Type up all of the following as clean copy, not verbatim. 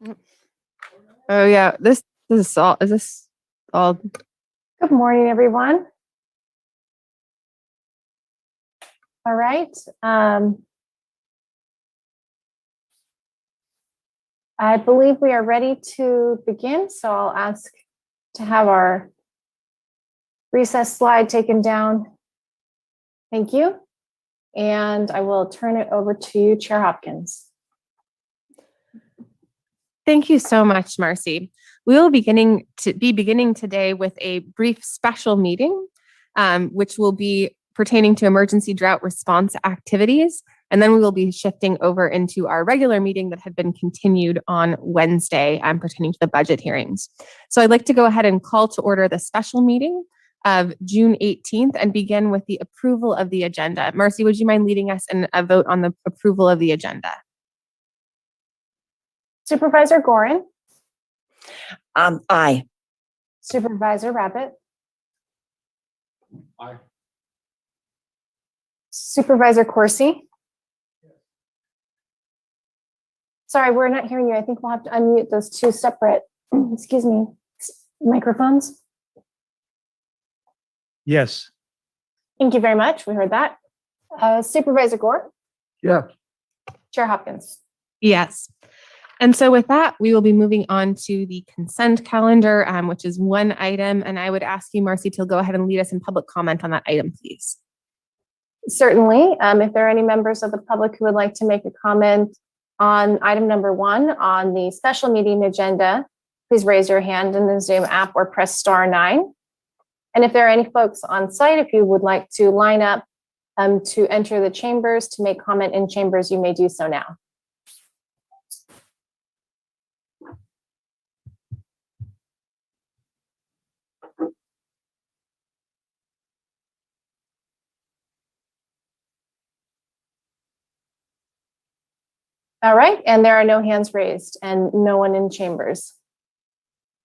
Oh yeah, this is all. Is this all? Good morning, everyone. All right. I believe we are ready to begin, so I'll ask to have our recess slide taken down. Thank you. And I will turn it over to you, Chair Hopkins. Thank you so much, Marcy. We will be beginning today with a brief special meeting, which will be pertaining to emergency drought response activities. And then we will be shifting over into our regular meeting that had been continued on Wednesday, pertaining to the budget hearings. So I'd like to go ahead and call to order the special meeting of June 18th and begin with the approval of the agenda. Marcy, would you mind leading us in a vote on the approval of the agenda? Supervisor Gorin? Aye. Supervisor Rabbit? Aye. Supervisor Corsi? Sorry, we're not hearing you. I think we'll have to unmute those two separate, excuse me, microphones. Yes. Thank you very much. We heard that. Supervisor Gore? Yeah. Chair Hopkins? Yes. And so with that, we will be moving on to the consent calendar, which is one item. And I would ask you, Marcy, to go ahead and lead us in public comment on that item, please. Certainly. If there are any members of the public who would like to make a comment on item number 1 on the special meeting agenda, please raise your hand in the Zoom app or press *9. And if there are any folks on site, if you would like to line up to enter the chambers to make comment in chambers, you may do so now. All right, and there are no hands raised and no one in chambers.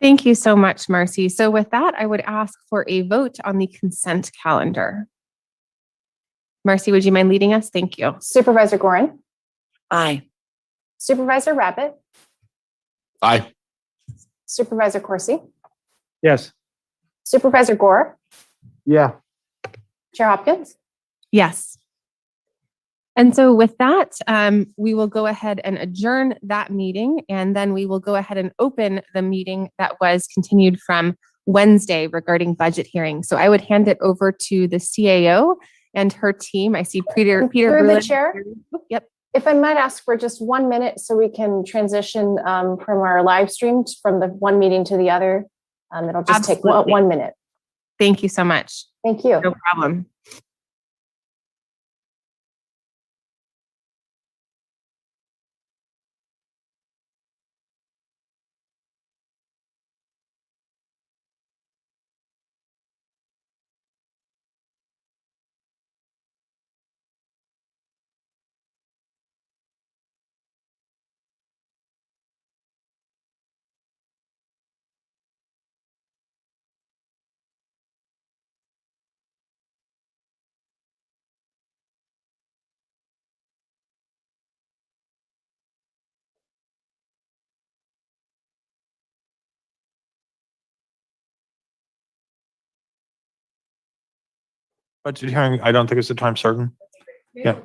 Thank you so much, Marcy. So with that, I would ask for a vote on the consent calendar. Marcy, would you mind leading us? Thank you. Supervisor Gorin? Aye. Supervisor Rabbit? Aye. Supervisor Corsi? Yes. Supervisor Gore? Yeah. Chair Hopkins? Yes. And so with that, we will go ahead and adjourn that meeting, and then we will go ahead and open the meeting that was continued from Wednesday regarding budget hearings. So I would hand it over to the CAO and her team. I see Peter. Through the chair? Yep. If I might ask for just 1 minute so we can transition from our live stream from the one meeting to the other. It'll just take 1 minute. Thank you so much. Thank you. No problem. Budget hearing, I don't think it's a time certain. Yeah.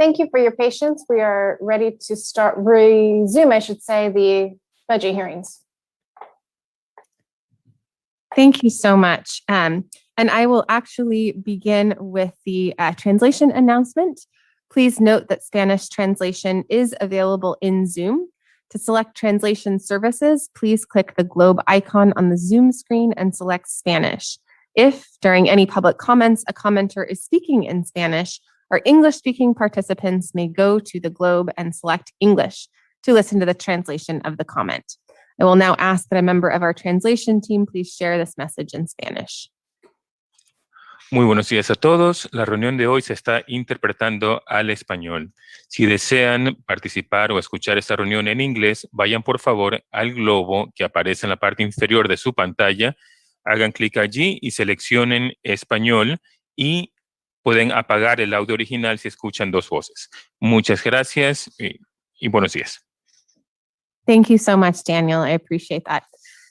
Thank you for your patience. We are ready to resume, I should say, the budget hearings. Thank you so much. And I will actually begin with the translation announcement. Please note that Spanish translation is available in Zoom. To select translation services, please click the globe icon on the Zoom screen and select Spanish. If, during any public comments, a commenter is speaking in Spanish, our English-speaking participants may go to the globe and select English to listen to the translation of the comment. I will now ask that a member of our translation team please share this message in Spanish. Muy buenos días a todos. La reunión de hoy se está interpretando al español. Si desean participar o escuchar esta reunión en inglés, vayan por favor al globo que aparece en la parte inferior de su pantalla, hagan clic allí y seleccionen español y pueden apagar el audio original si escuchan dos voces. Muchas gracias. y buenos días. Thank you so much, Daniel. I appreciate that.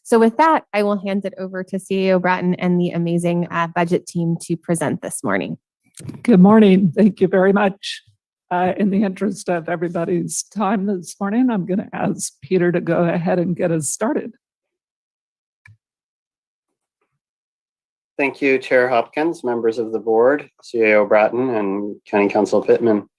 So with that, I will hand it over to CEO Bratton and the amazing budget team to present this morning. Good morning. Thank you very much. In the interest of everybody's time this morning, I'm going to ask Peter to go ahead and get us started. Thank you, Chair Hopkins, members of the board, CAO Bratton, and County Council Pittman.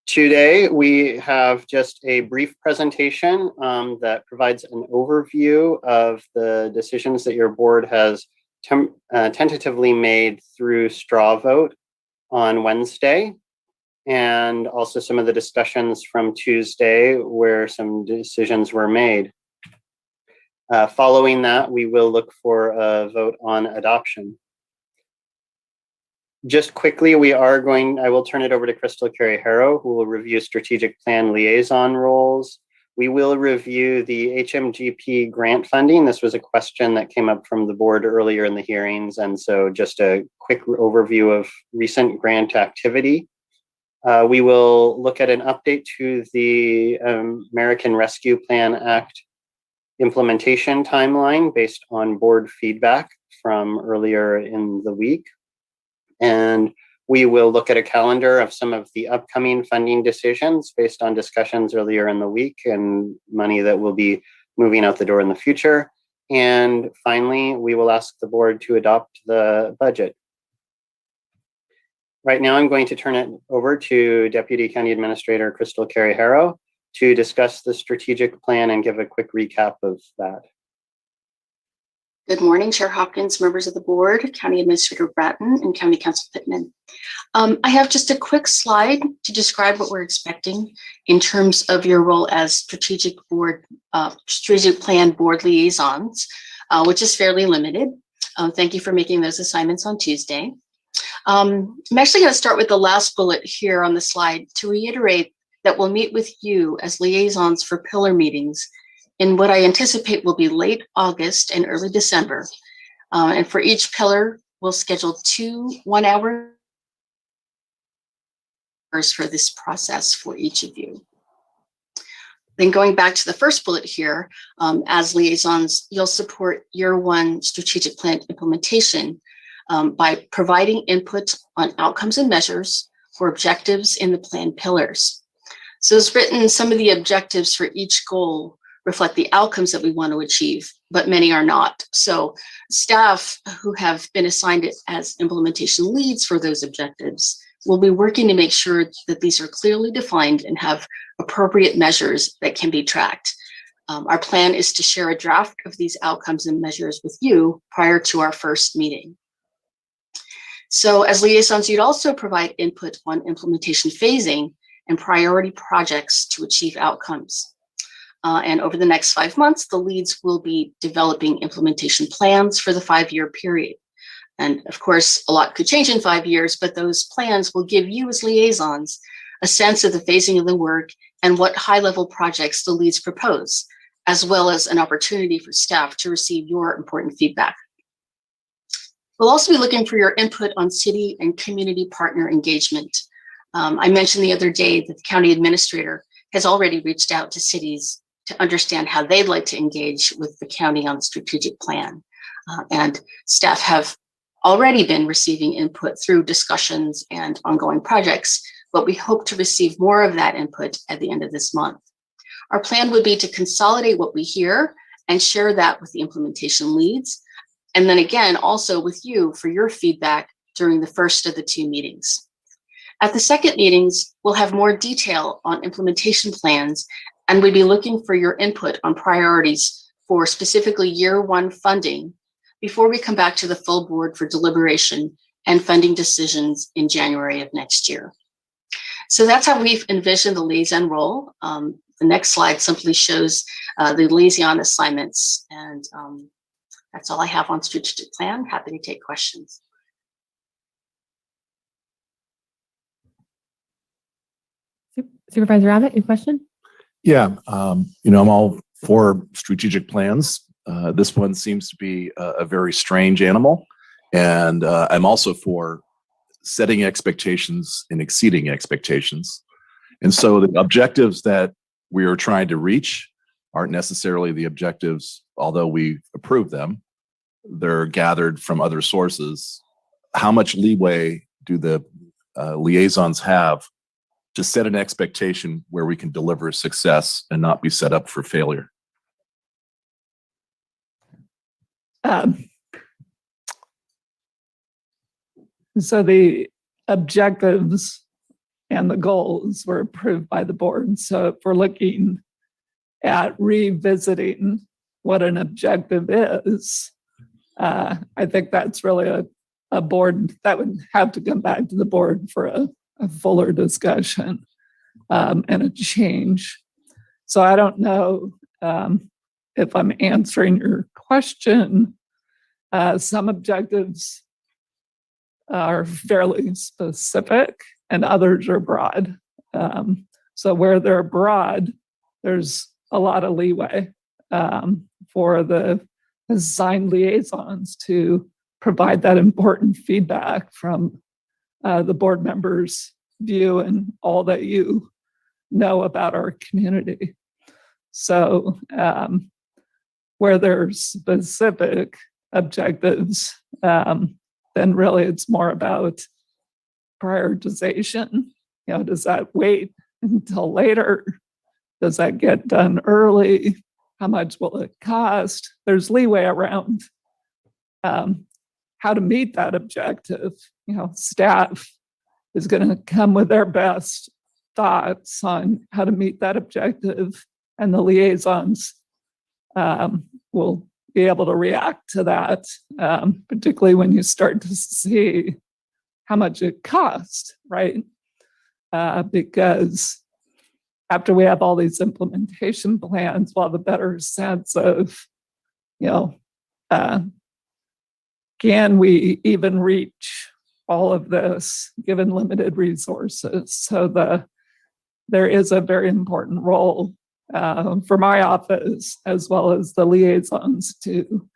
Today, we have just a brief presentation that provides an overview of the decisions that your board has tentatively made through straw vote on Wednesday, and also some of the discussions from Tuesday where some decisions were made. Following that, we will look for a vote on adoption. Just quickly, I will turn it over to Crystal Carey-Harrow, who will review strategic plan liaison roles. We will review the HMGP grant funding. This was a question that came up from the board earlier in the hearings, and so just a quick overview of recent grant activity. We will look at an update to the American Rescue Plan Act implementation timeline based on board feedback from earlier in the week. And we will look at a calendar of some of the upcoming funding decisions based on discussions earlier in the week and money that will be moving out the door in the future. And finally, we will ask the board to adopt the budget. Right now, I'm going to turn it over to Deputy County Administrator Crystal Carey-Harrow to discuss the strategic plan and give a quick recap of that. Good morning, Chair Hopkins, members of the board, County Administrator Bratton, and County Council Pittman. I have just a quick slide to describe what we're expecting in terms of your role as strategic plan board liaisons, which is fairly limited. Thank you for making those assignments on Tuesday. I'm actually going to start with the last bullet here on the slide to reiterate that we'll meet with you as liaisons for pillar meetings in what I anticipate will be late August and early December. And for each pillar, we'll schedule 2 1-hour for this process for each of you. Then going back to the first bullet here, as liaisons, you'll support year 1 strategic plan implementation by providing input on outcomes and measures for objectives in the plan pillars. So as written, some of the objectives for each goal reflect the outcomes that we want to achieve, but many are not. So staff who have been assigned as implementation leads for those objectives will be working to make sure that these are clearly defined and have appropriate measures that can be tracked. Our plan is to share a draft of these outcomes and measures with you prior to our first meeting. So as liaisons, you'd also provide input on implementation phasing and priority projects to achieve outcomes. And over the next 5 months, the leads will be developing implementation plans for the 5-year period. And of course, a lot could change in 5 years, but those plans will give you as liaisons a sense of the phasing of the work and what high-level projects the leads propose, as well as an opportunity for staff to receive your important feedback. We'll also be looking for your input on city and community partner engagement. I mentioned the other day that the county administrator has already reached out to cities to understand how they'd like to engage with the county on the strategic plan. And staff have already been receiving input through discussions and ongoing projects, but we hope to receive more of that input at the end of this month. Our plan would be to consolidate what we hear and share that with the implementation leads, and then again, also with you for your feedback during the first of the 2 meetings. At the second meetings, we'll have more detail on implementation plans, and we'll be looking for your input on priorities for specifically year 1 funding before we come back to the full board for deliberation and funding decisions in January of next year. So that's how we've envisioned the liaison role. The next slide simply shows the liaison assignments, and that's all I have on strategic plan. Happy to take questions. Supervisor Abbott, your question? Yeah, I'm all for strategic plans. This one seems to be a very strange animal, and I'm also for setting expectations and exceeding expectations. And so the objectives that we are trying to reach aren't necessarily the objectives, although we approve them. They're gathered from other sources. How much leeway do the liaisons have to set an expectation where we can deliver success and not be set up for failure? So the objectives and the goals were approved by the board. So if we're looking at revisiting what an objective is, I think that's really a board that would have to come back to the board for a fuller discussion and a change. So I don't know if I'm answering your question. Some objectives are fairly specific and others are broad. So where they're broad, there's a lot of leeway for the assigned liaisons to provide that important feedback from the board members' view and all that you know about our community. So where there's specific objectives, then really it's more about prioritization. You know, does that wait until later? Does that get done early? How much will it cost? There's leeway around how to meet that objective. You know, staff is going to come with their best thoughts on how to meet that objective, and the liaisons will be able to react to that, particularly when you start to see how much it costs, right? Because after we have all these implementation plans, we'll have a better sense of, you know, can we even reach all of this given limited resources? So there is a very important role for my office as well as the liaisons to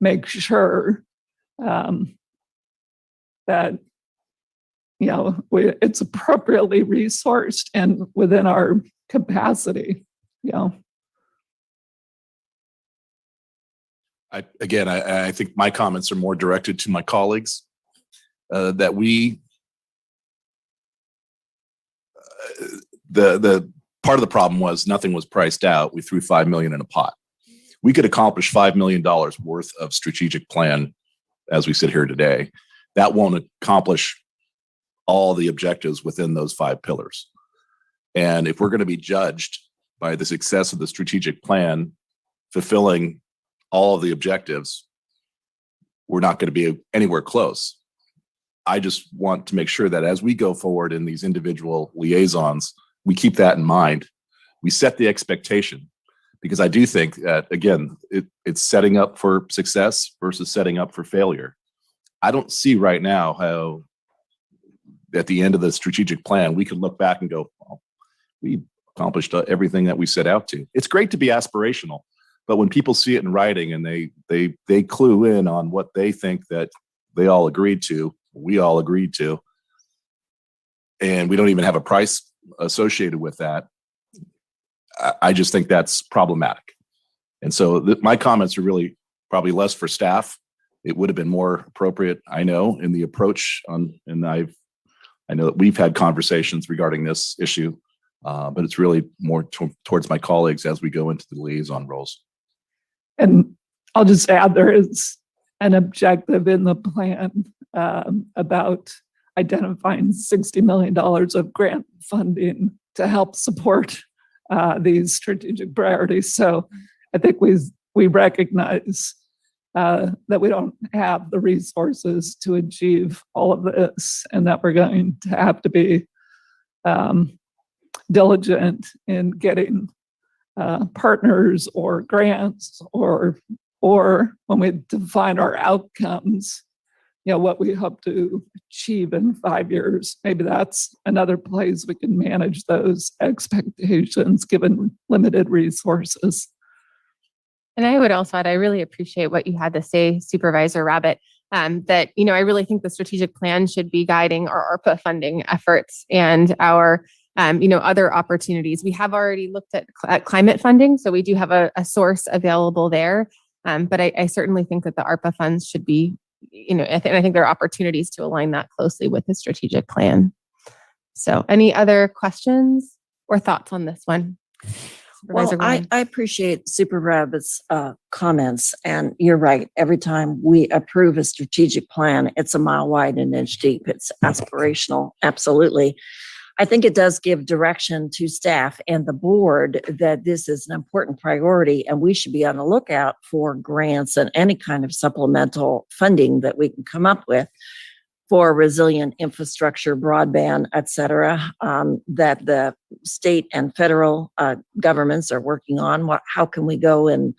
make sure that, you know, it's appropriately resourced and within our capacity, you know. I think my comments are more directed to my colleagues, that we, the part of the problem was nothing was priced out. We threw $5 million in a pot. We could accomplish $5 million worth of strategic plan as we sit here today. That won't accomplish all the objectives within those 5 pillars. And if we're going to be judged by the success of the strategic plan fulfilling all of the objectives, we're not going to be anywhere close. I just want to make sure that as we go forward in these individual liaisons, we keep that in mind. We set the expectation, because I do think that, again, it's setting up for success versus setting up for failure. I don't see right now how at the end of the strategic plan, we can look back and go, well, we accomplished everything that we set out to. It's great to be aspirational, but when people see it in writing and they clue in on what they think that they all agreed to, we all agreed to, and we don't even have a price associated with that, I just think that's problematic. And so my comments are really probably less for staff. It would have been more appropriate, I know, in the approach on, and I know that we've had conversations regarding this issue, but it's really more towards my colleagues as we go into the liaison roles. And I'll just add, there is an objective in the plan about identifying $60 million of grant funding to help support these strategic priorities. So I think we recognize that we don't have the resources to achieve all of this, and that we're going to have to be diligent in getting partners or grants, or when we define our outcomes, you know, what we hope to achieve in 5 years. Maybe that's another place we can manage those expectations given limited resources. And I would also add, I really appreciate what you had to say, Supervisor Rabbit, that, you know, I really think the strategic plan should be guiding our ARPA funding efforts and our other opportunities. We have already looked at climate funding, so we do have a source available there. But I certainly think that the ARPA funds should be, I think there are opportunities to align that closely with the strategic plan. So any other questions or thoughts on this one? Well, I appreciate Super Rabbit's comments, and you're right. Every time we approve a strategic plan, it's a mile wide and an inch deep. It's aspirational, absolutely. I think it does give direction to staff and the board that this is an important priority, and we should be on the lookout for grants and any kind of supplemental funding that we can come up with for resilient infrastructure, broadband, et cetera, that the state and federal governments are working on. How can we go and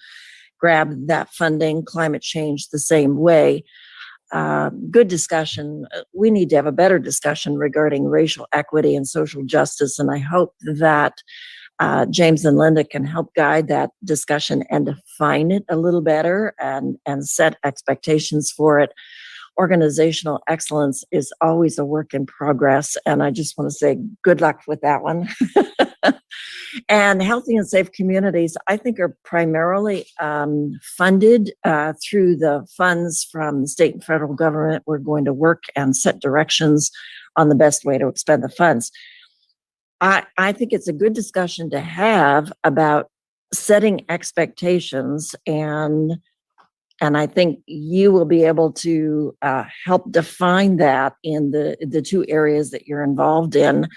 grab that funding? Climate change the same way. Good discussion. We need to have a better discussion regarding racial equity and social justice. And I hope that James and Linda can help guide that discussion and define it a little better and set expectations for it. Organizational excellence is always a work in progress. And I just want to say good luck with that one. And healthy and safe communities, I think, are primarily funded through the funds from the state and federal government. We're going to work and set directions on the best way to expend the funds. I think it's a good discussion to have about setting expectations, and I think you will be able to help define that in the two areas that you're involved in.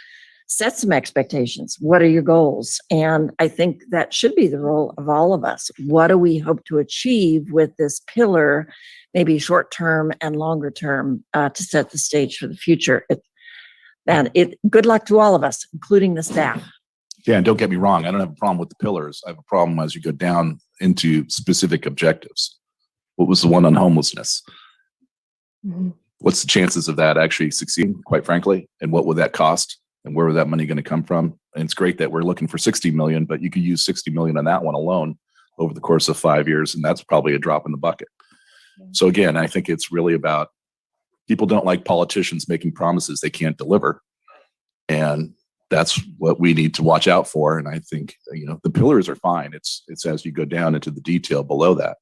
Set some expectations. What are your goals? And I think that should be the role of all of us. What do we hope to achieve with this pillar, maybe short term and longer term, to set the stage for the future? Good luck to all of us, including the staff. Yeah, and don't get me wrong, I don't have a problem with the pillars. I have a problem as you go down into specific objectives. What was the one on homelessness? Mm-hmm. What's the chances of that actually succeeding, quite frankly? And what would that cost? And where is that money going to come from? And it's great that we're looking for 60 million, but you could use 60 million on that one alone over the course of 5 years. And that's probably a drop in the bucket. So again, I think it's really about, people don't like politicians making promises they can't deliver. And that's what we need to watch out for. And I think, the pillars are fine. It's as you go down into the detail below that.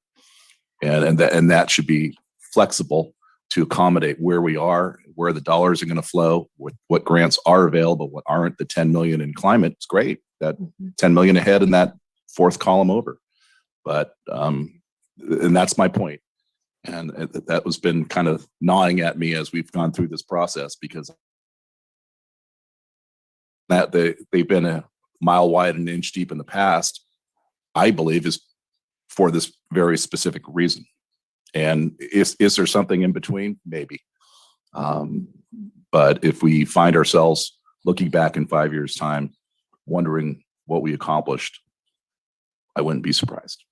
And that should be flexible to accommodate where we are, where the dollars are going to flow, what grants are available, what aren't. The 10 million in climate, it's great. That 10 million ahead in that fourth column over. But, and that's my point. And that was been kind of gnawing at me as we've gone through this process, because that they've been a mile wide and an inch deep in the past, I believe, is for this very specific reason. And is there something in between? Maybe. But if we find ourselves looking back in 5 years' time, wondering what we accomplished, I wouldn't be surprised.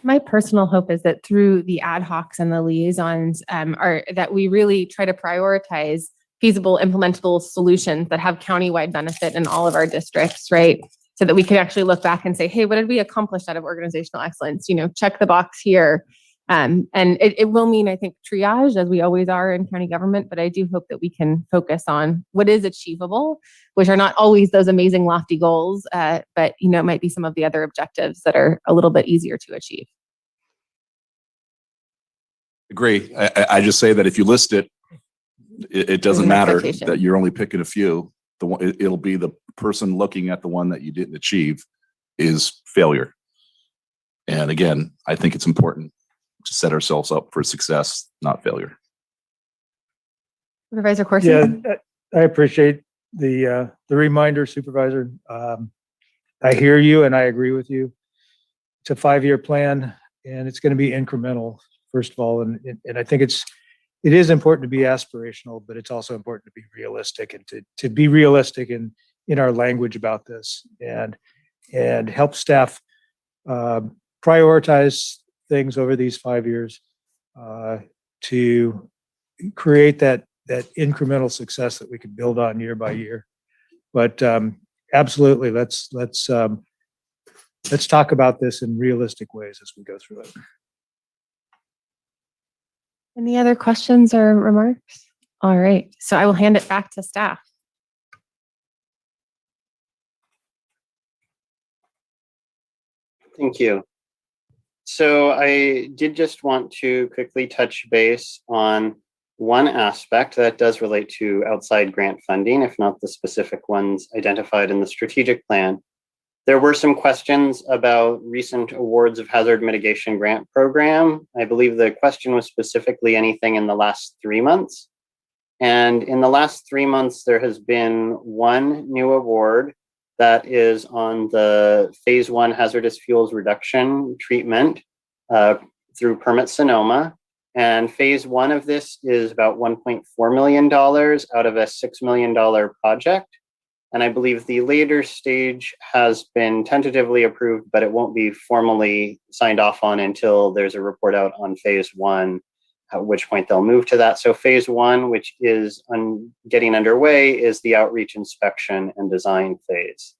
My personal hope is that through the ad hocs and the liaisons, that we really try to prioritize feasible, implementable solutions that have countywide benefit in all of our districts, right? So that we can actually look back and say, hey, what did we accomplish out of organizational excellence? Check the box here. And it will mean, I think, triage, as we always are in county government, but I do hope that we can focus on what is achievable, which are not always those amazing lofty goals, but it might be some of the other objectives that are a little bit easier to achieve. Agree. I just say that if you list it, it doesn't matter that you're only picking a few. It'll be the person looking at the one that you didn't achieve is failure. And again, I think it's important to set ourselves up for success, not failure. Supervisor Corsi? Yeah, I appreciate the reminder, Supervisor. I hear you and I agree with you. It's a 5-year plan and it's going to be incremental, first of all. And I think it is important to be aspirational, but it's also important to be realistic, and to be realistic in our language about this, and help staff prioritize things over these 5 years to create that incremental success that we can build on year by year. But absolutely, let's talk about this in realistic ways as we go through it. Any other questions or remarks? All right, so I will hand it back to staff. Thank you. So I did just want to quickly touch base on one aspect that does relate to outside grant funding, if not the specific ones identified in the strategic plan. There were some questions about recent awards of hazard mitigation grant program. I believe the question was specifically anything in the last 3 months. And in the last 3 months, there has been one new award that is on the phase 1 hazardous fuels reduction treatment through Permit Sonoma. And phase 1 of this is about $1.4 million out of a $6 million project. And I believe the later stage has been tentatively approved, but it won't be formally signed off on until there's a report out on phase 1, at which point they'll move to that. So phase 1, which is getting underway, is the outreach, inspection, and design phase.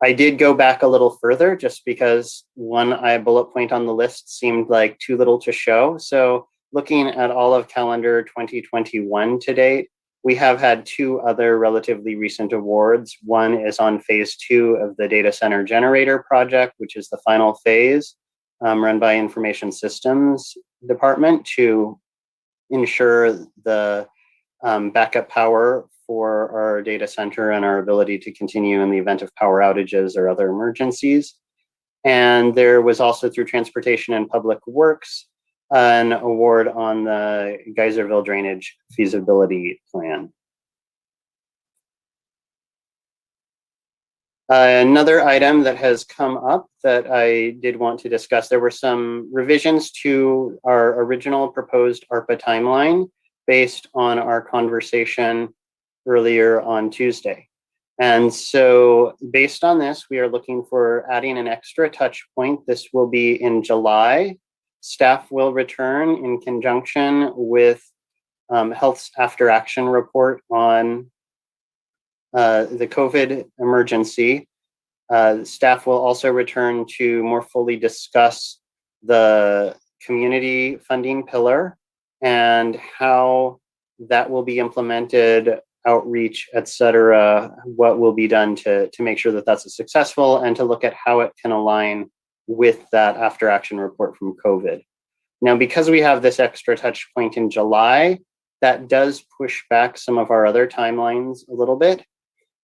I did go back a little further just because one bullet point on the list seemed like too little to show. So looking at all of calendar 2021 to date, we have had 2 other relatively recent awards. One is on phase 2 of the data center generator project, which is the final phase run by Information Systems Department to ensure the backup power for our data center and our ability to continue in the event of power outages or other emergencies. And there was also through Transportation and Public Works, an award on the Geyserville Drainage Feasibility Plan. Another item that has come up that I did want to discuss, there were some revisions to our original proposed ARPA timeline based on our conversation earlier on Tuesday. And so based on this, we are looking for adding an extra touch point. This will be in July. Staff will return in conjunction with Health's after action report on the COVID emergency. Staff will also return to more fully discuss the community funding pillar and how that will be implemented, outreach, et cetera, what will be done to make sure that that's successful, and to look at how it can align with that after action report from COVID. Now, because we have this extra touch point in July, that does push back some of our other timelines a little bit.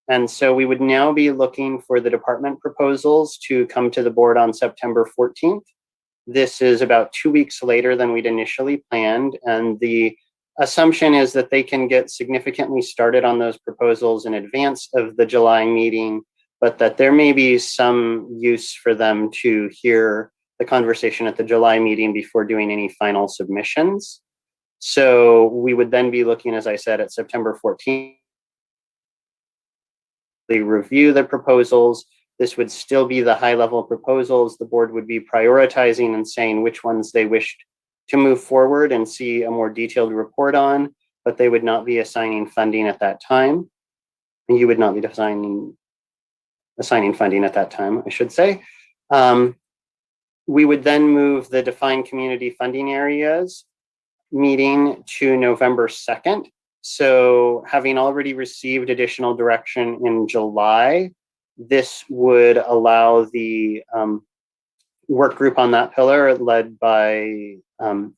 And so we would now be looking for the department proposals to come to the board on September 14th. This is about 2 weeks later than we'd initially planned. And the assumption is that they can get significantly started on those proposals in advance of the July meeting, but that there may be some use for them to hear the conversation at the July meeting before doing any final submissions. So we would then be looking, as I said, at September 14th. They review the proposals. This would still be the high-level proposals. The board would be prioritizing and saying which ones they wished to move forward and see a more detailed report on, but they would not be assigning funding at that time. And you would not be assigning funding at that time, I should say. We would then move the defined community funding areas meeting to November 2nd. So having already received additional direction in July, this would allow the work group on that pillar led by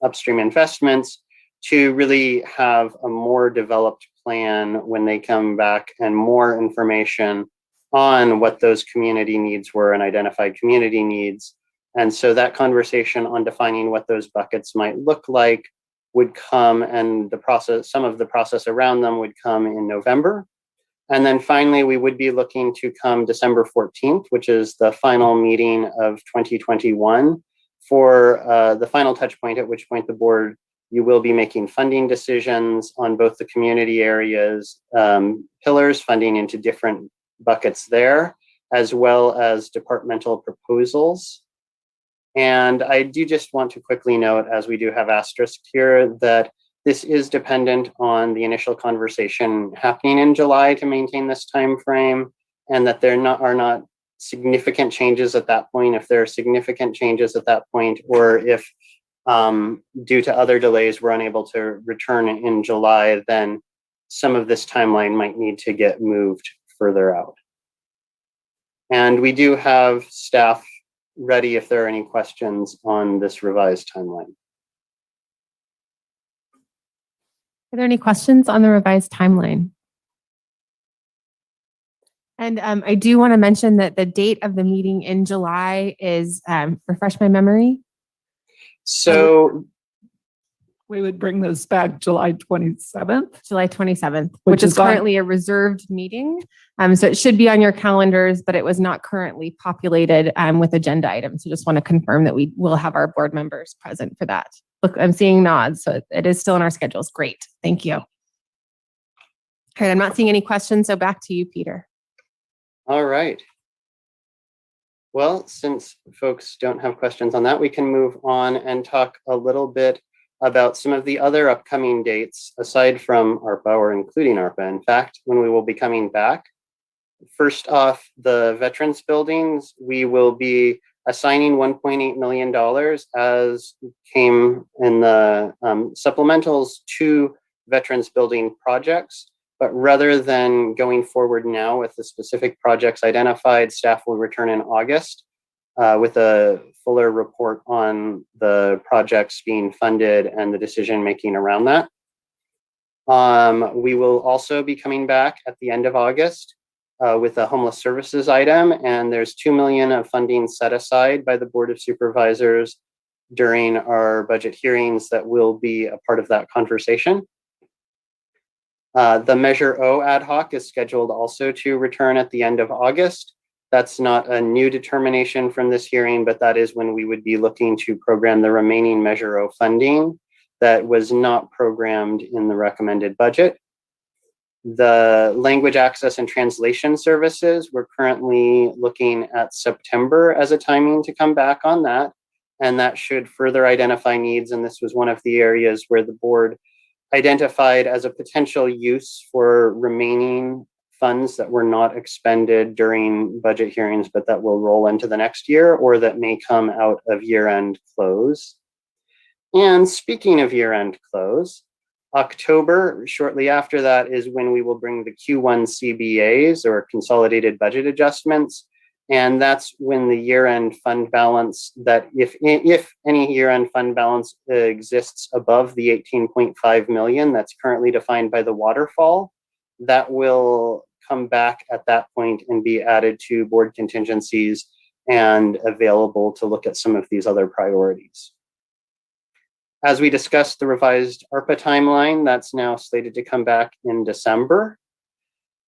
Upstream Investments to really have a more developed plan when they come back and more information on what those community needs were and identified community needs. And so that conversation on defining what those buckets might look like would come, and some of the process around them would come in November. And then finally, we would be looking to come December 14th, which is the final meeting of 2021, for the final touch point, at which point the board, you will be making funding decisions on both the community areas pillars, funding into different buckets there, as well as departmental proposals. And I do just want to quickly note, as we do have asterisks here, that this is dependent on the initial conversation happening in July to maintain this time frame, and that there are not significant changes at that point. If there are significant changes at that point, or if due to other delays we're unable to return in July, then some of this timeline might need to get moved further out. And we do have staff ready if there are any questions on this revised timeline. Are there any questions on the revised timeline? And I do want to mention that the date of the meeting in July is, refresh my memory. So We would bring this back July 27th. July 27th, which is on- currently a reserved meeting. So it should be on your calendars, but it was not currently populated with agenda items. So just want to confirm that we will have our board members present for that. Look, I'm seeing nods, so it is still in our schedules. Great, thank you. All right, I'm not seeing any questions, so back to you, Peter. all right. Well, since folks don't have questions on that, we can move on and talk a little bit about some of the other upcoming dates aside from ARPA, or including ARPA, in fact, when we will be coming back. First off, the veterans buildings, we will be assigning $1.8 million as came in the supplementals to veterans building projects. But rather than going forward now with the specific projects identified, staff will return in August with a fuller report on the projects being funded and the decision making around that. We will also be coming back at the end of August with a homeless services item, and there's $2 million of funding set aside by the Board of Supervisors during our budget hearings that will be a part of that conversation. The Measure O ad hoc is scheduled also to return at the end of August. That's not a new determination from this hearing, but that is when we would be looking to program the remaining Measure O funding that was not programmed in the recommended budget. The language access and translation services, we're currently looking at September as a timing to come back on that, and that should further identify needs. And this was one of the areas where the board identified as a potential use for remaining funds that were not expended during budget hearings, but that will roll into the next year or that may come out of year-end close. And speaking of year-end close, October, shortly after that, is when we will bring the Q1 CBAs, or consolidated budget adjustments. And that's when the year-end fund balance, that if any year-end fund balance exists above the 18.5 million that's currently defined by the waterfall, that will come back at that point and be added to board contingencies and available to look at some of these other priorities. As we discussed the revised ARPA timeline, that's now slated to come back in December.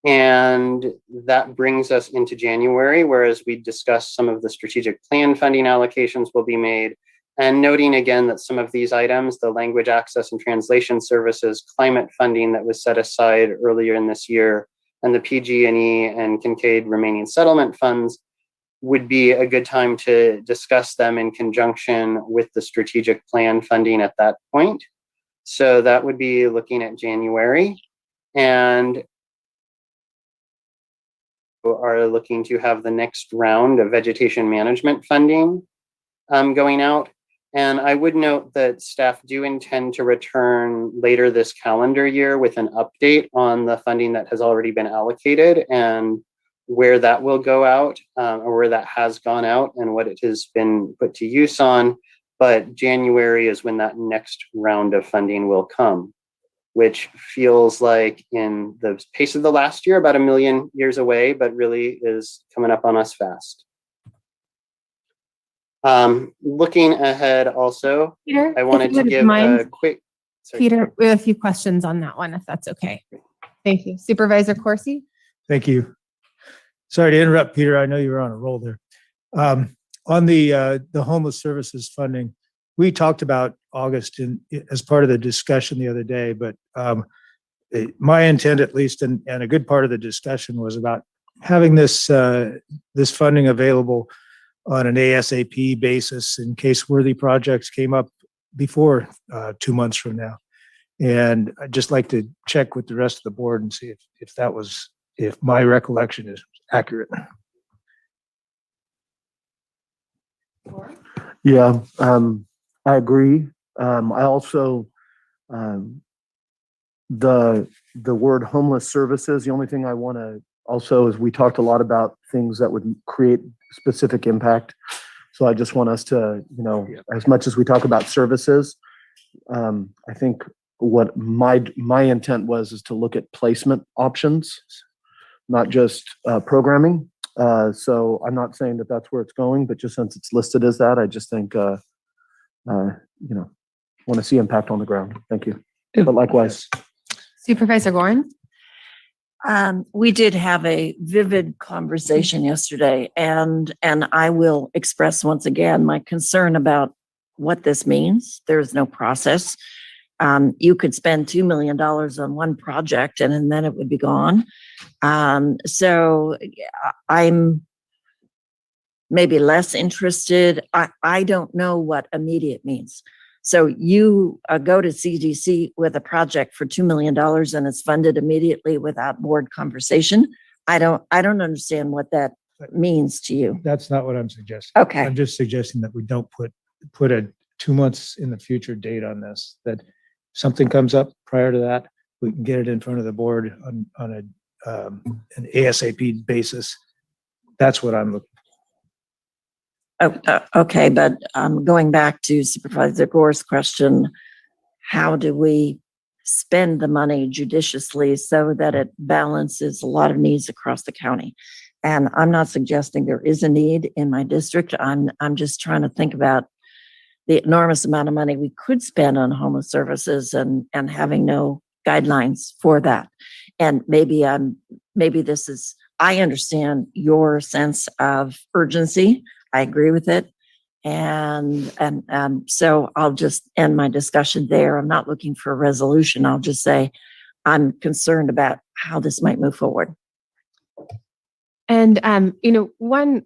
And that brings us into January, whereas we discussed some of the strategic plan funding allocations will be made. And noting again that some of these items, the language access and translation services, climate funding that was set aside earlier in this year, and the PG&E and Kincaid remaining settlement funds, would be a good time to discuss them in conjunction with the strategic plan funding at that point. So that would be looking at January. And are looking to have the next round of vegetation management funding going out. And I would note that staff do intend to return later this calendar year with an update on the funding that has already been allocated and where that will go out, or where that has gone out and what it has been put to use on. But January is when that next round of funding will come, which feels like in the pace of the last year, about 1 million years away, but really is coming up on us fast. Looking ahead also, Peter, I wanted to give a quick... Sorry. Peter, we have a few questions on that one, if that's okay. Thank you. Supervisor Corsi? Thank you. Sorry to interrupt, Peter. I know you were on a roll there. On the homeless services funding, we talked about August as part of the discussion the other day, but my intent, at least, and a good part of the discussion was about having this funding available on an ASAP basis in case worthy projects came up before 2 months from now. And I'd just like to check with the rest of the board and see if my recollection is accurate. Yeah, I agree. I also, the word homeless services, the only thing I want to also is we talked a lot about things that would create specific impact. So I just want us to, as much as we talk about services, I think what my intent is to look at placement options, not just programming. So I'm not saying that that's where it's going, but just since it's listed as that, I just think, want to see impact on the ground. Thank you. But likewise. Supervisor Gorin? We did have a vivid conversation yesterday, and I will express once again my concern about what this means. There is no process. You could spend $2 million on one project and then it would be gone. So I'm maybe less interested. I don't know what immediate means. So you go to CDC with a project for $2 million and it's funded immediately without board conversation. I don't understand what that means to you. That's not what I'm suggesting. Okay. I'm just suggesting that we don't put a 2 months in the future date on this, that something comes up prior to that, we can get it in front of the board on an ASAP basis. That's what I'm looking. Okay, but going back to Supervisor Gore's question, how do we spend the money judiciously so that it balances a lot of needs across the county? And I'm not suggesting there is a need in my district. I'm just trying to think about the enormous amount of money we could spend on homeless services and having no guidelines for that. And maybe this is, I understand your sense of urgency. I agree with it. And so I'll just end my discussion there. I'm not looking for a resolution. I'll just say I'm concerned about how this might move forward. And, one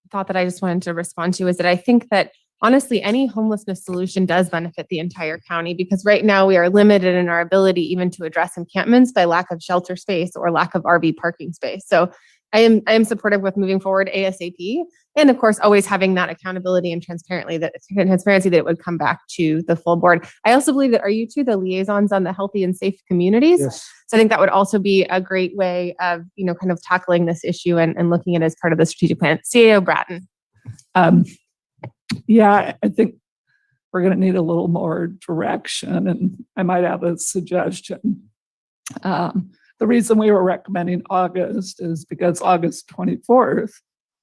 thought that I just wanted to respond to is that I think that honestly, any homelessness solution does benefit the entire county, because right now we are limited in our ability even to address encampments by lack of shelter space or lack of RV parking space. So I am supportive with moving forward ASAP, and of course, always having that accountability and transparency that it would come back to the full board. I also believe that, are you two the liaisons on the healthy and safe communities? Yes. So I think that would also be a great way of, kind of tackling this issue and looking at it as part of the strategic plan. CAO Bratton. Yeah, I think we're going to need a little more direction, and I might have a suggestion. The reason we were recommending August is because August 24th,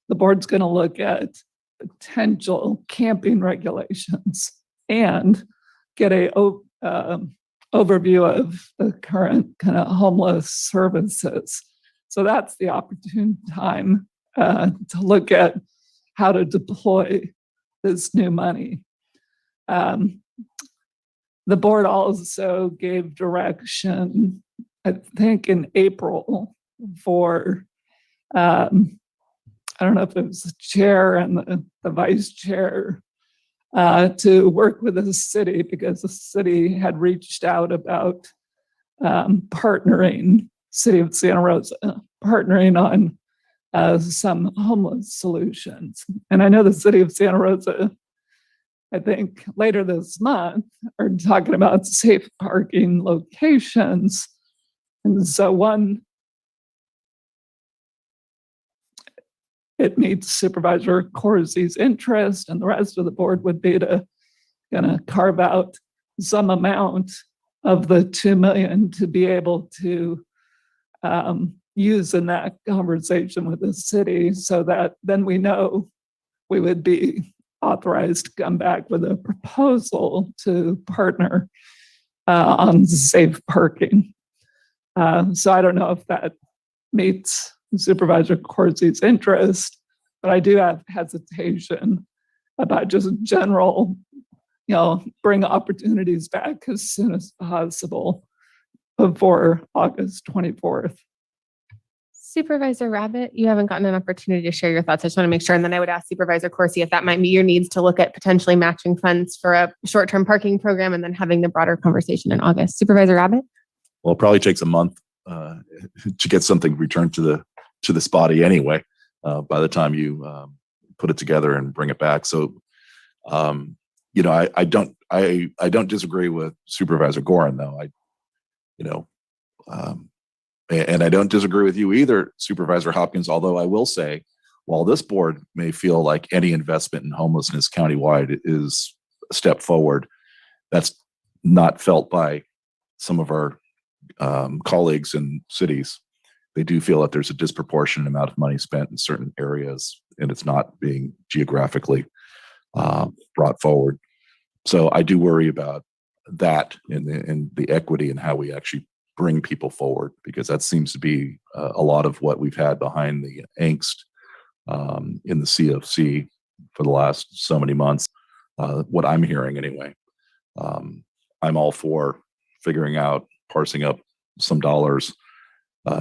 the board's going to look at potential camping regulations and get a overview of the current kind of homeless services. So that's the opportune time to look at how to deploy this new money. The board also gave direction, I think in April, for I don't know if it was the chair and the vice chair to work with the city, because the city had reached out about partnering, City of Santa Rosa, partnering on some homeless solutions. And I know the City of Santa Rosa, I think later this month, are talking about safe parking locations. And so it meets Supervisor Corsi's interest, and the rest of the board would be to gonna carve out some amount of the $2 million to be able to use in that conversation with the city, so that then we know we would be authorized to come back with a proposal to partner on safe parking. So I don't know if that meets Supervisor Corsi's interest, but I do have hesitation about just general, bring opportunities back as soon as possible before August 24th. Supervisor Rabbit, you haven't gotten an opportunity to share your thoughts. I just want to make sure. And then I would ask Supervisor Corsi if that might be your needs to look at potentially matching funds for a short-term parking program and then having the broader conversation in August. Supervisor Rabbit? Well, it probably takes a month to get something returned to the spotty anyway, by the time you put it together and bring it back. So, I don't disagree with Supervisor Gorin, though. And I don't disagree with you either, Supervisor Hopkins, although I will say While this board may feel like any investment in homelessness countywide is a step forward, that's not felt by some of our colleagues in cities. They do feel that there's a disproportionate amount of money spent in certain areas, and it's not being geographically brought forward. So I do worry about that and the equity and how we actually bring people forward, because that seems to be a lot of what we've had behind the angst in the CFC for the last so many months. What I'm hearing anyway. I'm all for figuring out, parsing up some dollars.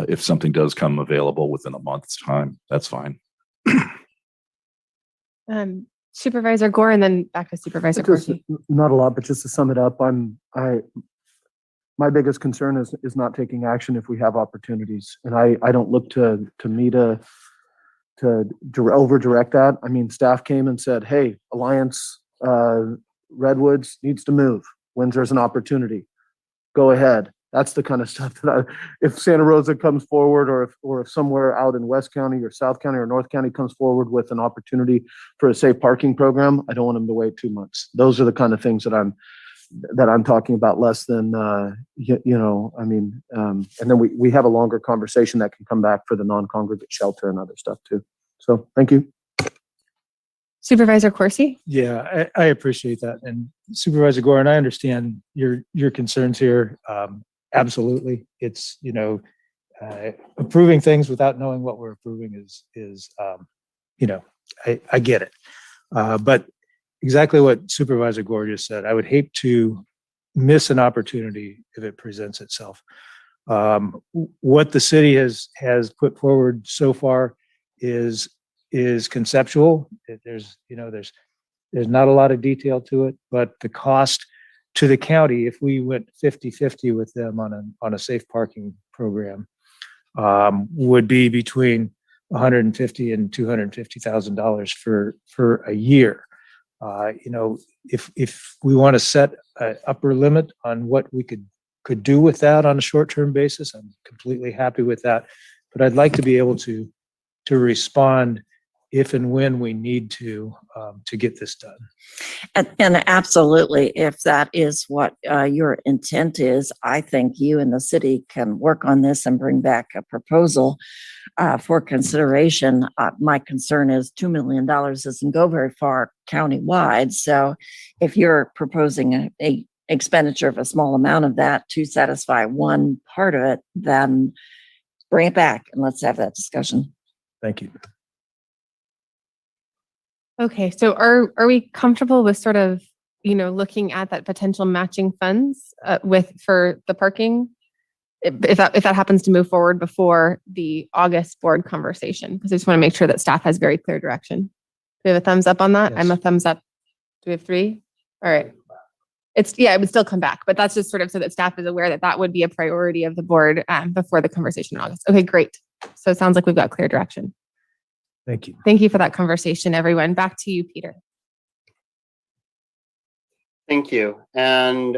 If something does come available within a month's time, that's fine. Supervisor Gore, and then back to Supervisor Just Corsi. not a lot, but just to sum it up, my biggest concern is not taking action if we have opportunities, and I don't look to me to over direct that. I mean, staff came and said, "Hey, Alliance Redwoods needs to move. When there's an opportunity, go ahead." That's the kind of stuff that if Santa Rosa comes forward, or if somewhere out in West County or South County or North County comes forward with an opportunity for a safe parking program, I don't want them to wait 2 months. Those are the kind of things that I'm talking about, less than and then we have a longer conversation that can come back for the non-congregate shelter and other stuff too. So thank you. Supervisor Corsi. Yeah, I appreciate that. And Supervisor Gore, and I understand your concerns here. Absolutely. It's, approving things without knowing what we're approving is I get it. But exactly what Supervisor Gore just said, I would hate to miss an opportunity if it presents itself. What the city has put forward so far is conceptual. There's not a lot of detail to it, but the cost to the county, if we went 50-50 with them on a safe parking program, would be between $150,000 and $250,000 for a year. If we want to set an upper limit on what we could do with that on a short-term basis, I'm completely happy with that. But I'd like to be able to respond if and when we need to get this done. And absolutely, if that is what your intent is, I think you and the city can work on this and bring back a proposal for consideration. My concern is $2 million doesn't go very far countywide. So if you're proposing a expenditure of a small amount of that to satisfy one part of it, then bring it back and let's have that discussion. Thank you. Okay, so are we comfortable with sort of, looking at that potential matching funds for the parking, if that happens to move forward before the August board conversation? Because I just want to make sure that staff has very clear direction. Do we have a thumbs up on that? Yes. I'm a thumbs up. Do we have 3? All right. It would still come back, but that's just sort of so that staff is aware that would be a priority of the board before the conversation in August. Okay, great. So it sounds like we've got clear direction. Thank you. Thank you for that conversation, everyone. Back to you, Peter. Thank you. And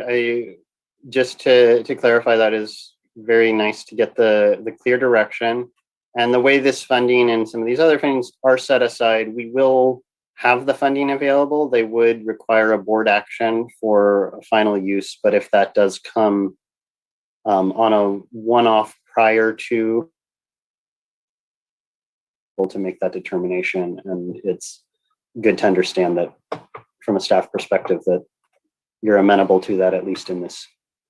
just to clarify, that is very nice to get the clear direction. And the way this funding and some of these other things are set aside, we will have the funding available. They would require a board action for a final use. But if that does come on a one-off prior to make that determination, and it's good to understand that from a staff perspective that you're amenable to that, at least in this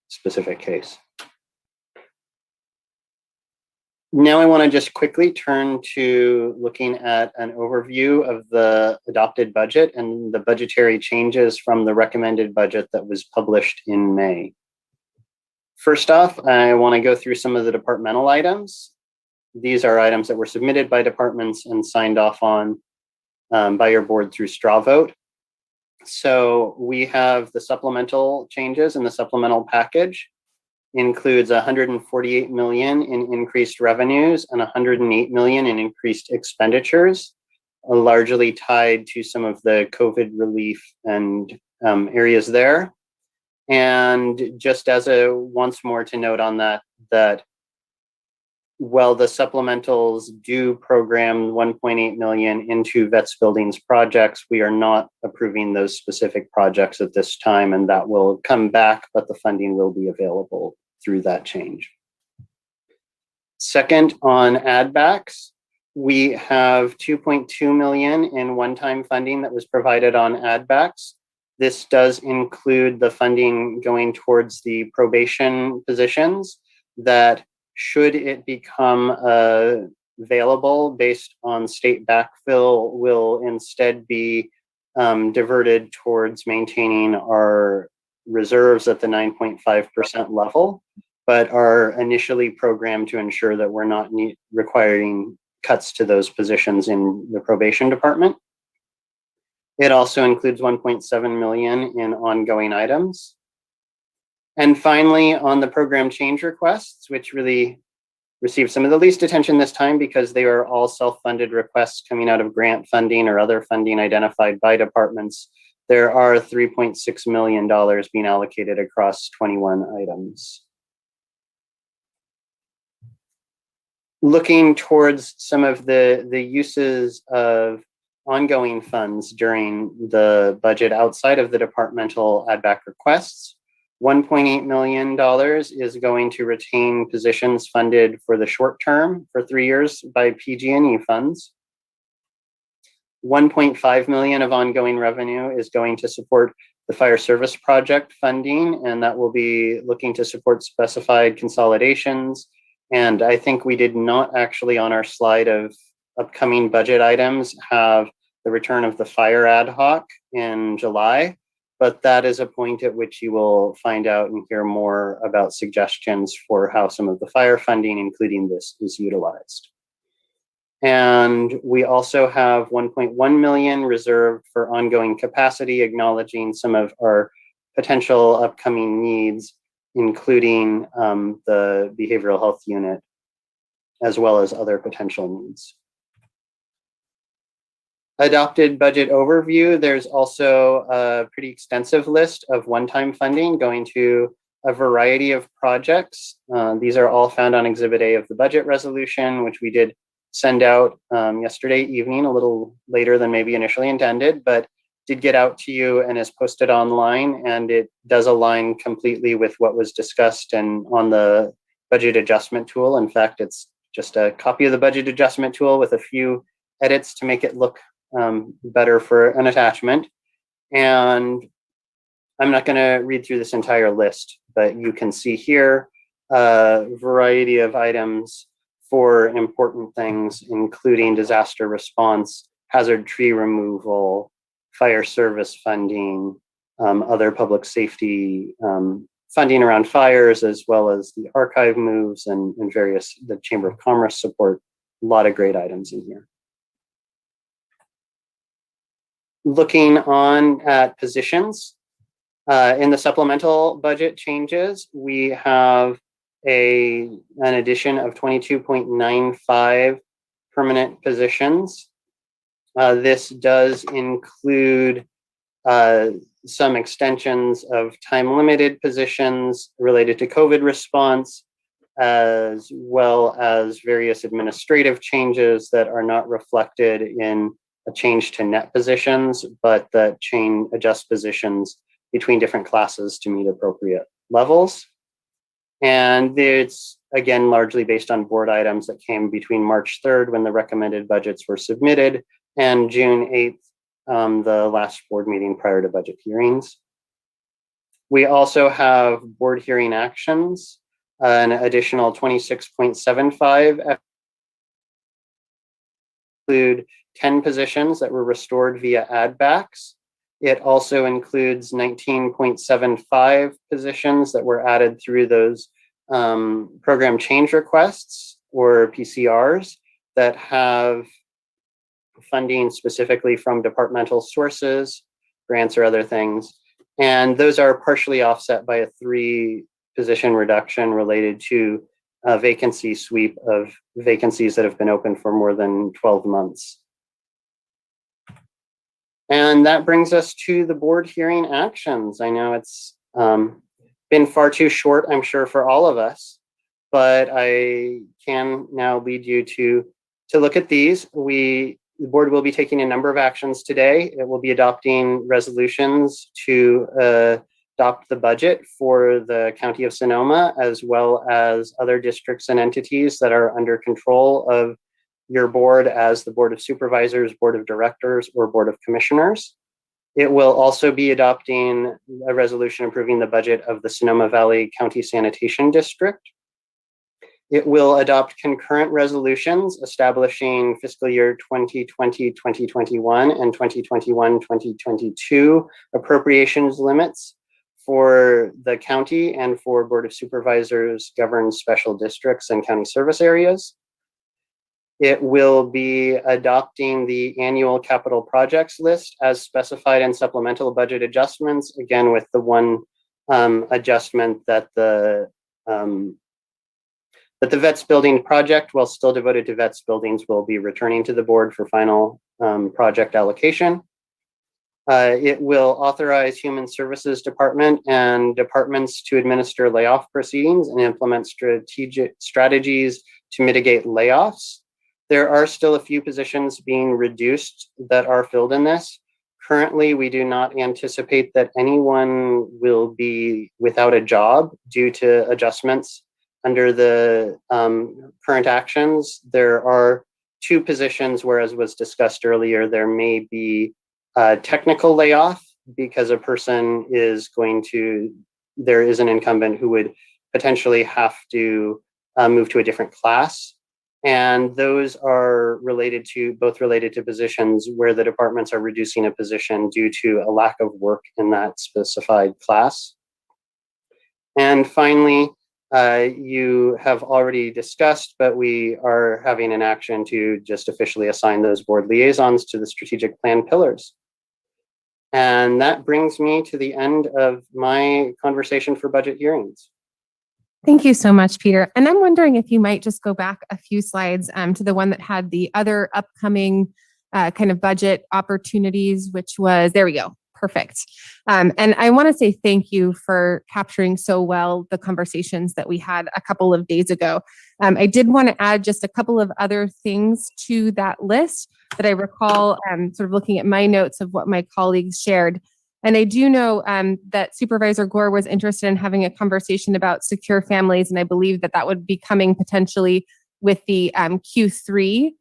specific case. Now I want to just quickly turn to looking at an overview of the adopted budget and the budgetary changes from the recommended budget that was published in May. First off, I want to go through some of the departmental items. These are items that were submitted by departments and signed off on by your board through straw vote. So we have the supplemental changes in the supplemental package. Includes $148 million in increased revenues and $108 million in increased expenditures, largely tied to some of the COVID relief and areas there. And just as once more to note on that while the supplementals do program 1.8 million into vets buildings projects, we are not approving those specific projects at this time, and that will come back, but the funding will be available through that change. Second, on add backs, we have 2.2 million in one-time funding that was provided on add backs. This does include the funding going towards the probation positions that, should it become available based on state backfill, will instead be diverted towards maintaining our reserves at the 9.5% level, but are initially programmed to ensure that we're not requiring cuts to those positions in the probation department. It also includes 1.7 million in ongoing items. And finally, on the program change requests, which really received some of the least attention this time because they are all self-funded requests coming out of grant funding or other funding identified by departments, there are $3.6 million being allocated across 21 items. Looking towards some of the uses of ongoing funds during the budget outside of the departmental add back requests, $1.8 million is going to retain positions funded for the short term for 3 years by PG&E funds. 1.5 million of ongoing revenue is going to support the fire service project funding, and that will be looking to support specified consolidations. And I think we did not actually, on our slide of upcoming budget items, have the return of the fire ad hoc in July. But that is a point at which you will find out and hear more about suggestions for how some of the fire funding, including this, is utilized. And we also have 1.1 million reserved for ongoing capacity, acknowledging some of our potential upcoming needs, including the behavioral health unit, as well as other potential needs. Adopted budget overview, there's also a pretty extensive list of one-time funding going to a variety of projects. These are all found on Exhibit A of the budget resolution, which we did send out yesterday evening, a little later than maybe initially intended, but did get out to you and is posted online, and it does align completely with what was discussed and on the budget adjustment tool. In fact, it's just a copy of the budget adjustment tool with a few edits to make it look better for an attachment. And I'm not going to read through this entire list, but you can see here a variety of items for important things, including disaster response, hazard tree removal, fire service funding, other public safety funding around fires, as well as the archive moves and various, the Chamber of Commerce support. A lot of great items in here. Looking on at positions, in the supplemental budget changes, we have an addition of 22.95 permanent positions. This does include some extensions of time-limited positions related to COVID response, as well as various administrative changes that are not reflected in a change to net positions, but that adjust positions between different classes to meet appropriate levels. And it's, again, largely based on board items that came between March 3rd, when the recommended budgets were submitted, and June 8th, the last board meeting prior to budget hearings. We also have board hearing actions, an additional 26.75 include 10 positions that were restored via add backs. It also includes 19.75 positions that were added through those program change requests, or PCRs, that have funding specifically from departmental sources, grants or other things. And those are partially offset by a 3-position reduction related to a vacancy sweep of vacancies that have been open for more than 12 months. And that brings us to the board hearing actions. I know it's been far too short, I'm sure, for all of us, but I can now lead you to look at these. The board will be taking a number of actions today. It will be adopting resolutions to adopt the budget for the County of Sonoma, as well as other districts and entities that are under control of your board as the Board of Supervisors, Board of Directors, or Board of Commissioners. It will also be adopting a resolution approving the budget of the Sonoma Valley County Sanitation District. It will adopt concurrent resolutions establishing fiscal year 2020-2021 and 2021-2022 appropriations limits for the county and for Board of Supervisors governed special districts and county service areas. It will be adopting the annual capital projects list as specified in supplemental budget adjustments, again with the one adjustment that the Vets Building project, while still devoted to Vets Buildings, will be returning to the board for final project allocation. It will authorize Human Services Department and departments to administer layoff proceedings and implement strategies to mitigate layoffs. There are still a few positions being reduced that are filled in this. Currently, we do not anticipate that anyone will be without a job due to adjustments under the current actions. There are 2 positions where, as was discussed earlier, there may be a technical layoff because a person is there is an incumbent who would potentially have to move to a different class. And those are both related to positions where the departments are reducing a position due to a lack of work in that specified class. And finally, you have already discussed, but we are having an action to just officially assign those board liaisons to the strategic plan pillars. And that brings me to the end of my conversation for budget hearings. Thank you so much, Peter. And I'm wondering if you might just go back a few slides to the one that had the other upcoming kind of budget opportunities, which was, there we go. Perfect. And I want to say thank you for capturing so well the conversations that we had a couple of days ago. I did want to add just a couple of other things to that list that I recall sort of looking at my notes of what my colleagues shared. And I do know that Supervisor Gore was interested in having a conversation about secure families, and I believe that that would be coming potentially with the Q1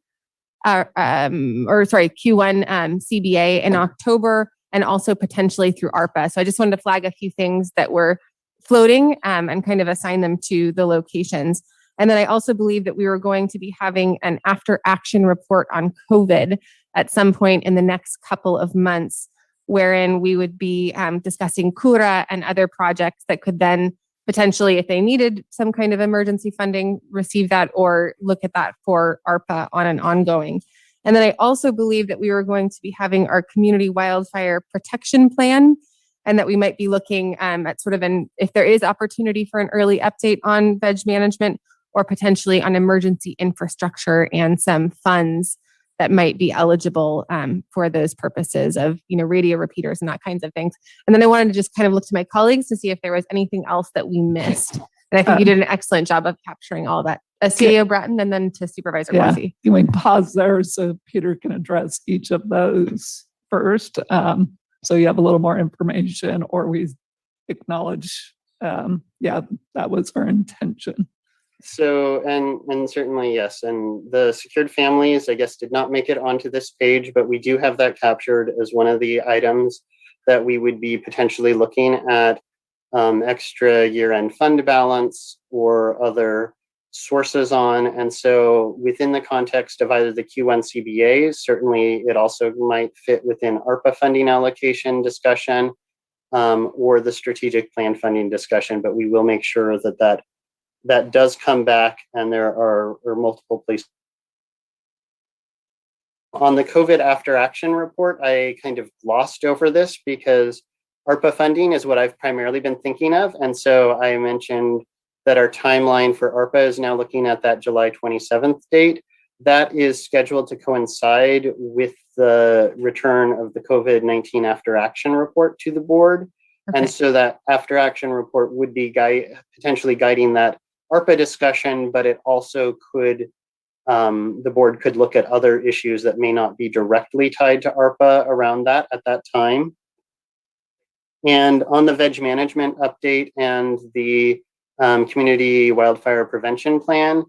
CBA in October, and also potentially through ARPA. So I just wanted to flag a few things that were floating and kind of assign them to the locations. And then I also believe that we were going to be having an after action report on COVID at some point in the next couple of months, wherein we would be discussing Cura and other projects that could then potentially, if they needed some kind of emergency funding, receive that or look at that for ARPA on an ongoing. And then I also believe that we were going to be having our community wildfire protection plan, and that we might be looking at sort of if there is opportunity for an early update on veg management or potentially on emergency infrastructure and some funds that might be eligible for those purposes of, radio repeaters and that kinds of things. And then I wanted to just kind of look to my colleagues to see if there was anything else that we missed. And I think you did an excellent job of capturing all that. CAO Bratton, and then to Supervisor Corsi. Can we pause there so Peter can address each of those first? So you have a little more information, or we acknowledge, that was our intention. So, and certainly, yes. And the secured families, I guess, did not make it onto this page, but we do have that captured as one of the items that we would be potentially looking at extra year-end fund balance or other sources on. And so within the context of either the Q1 CBAs, certainly it also might fit within ARPA funding allocation discussion or the strategic plan funding discussion, but we will make sure that does come back, and there are multiple places. On the COVID after action report, I kind of glossed over this because ARPA funding is what I've primarily been thinking of. And so I mentioned that our timeline for ARPA is now looking at that July 27th date. That is scheduled to coincide with the return of the COVID-19 after action report to the board. Okay. And so that after action report would be potentially guiding that ARPA discussion, but it also could, the board could look at other issues that may not be directly tied to ARPA around that at that time. And on the veg management update and the community wildfire prevention plan,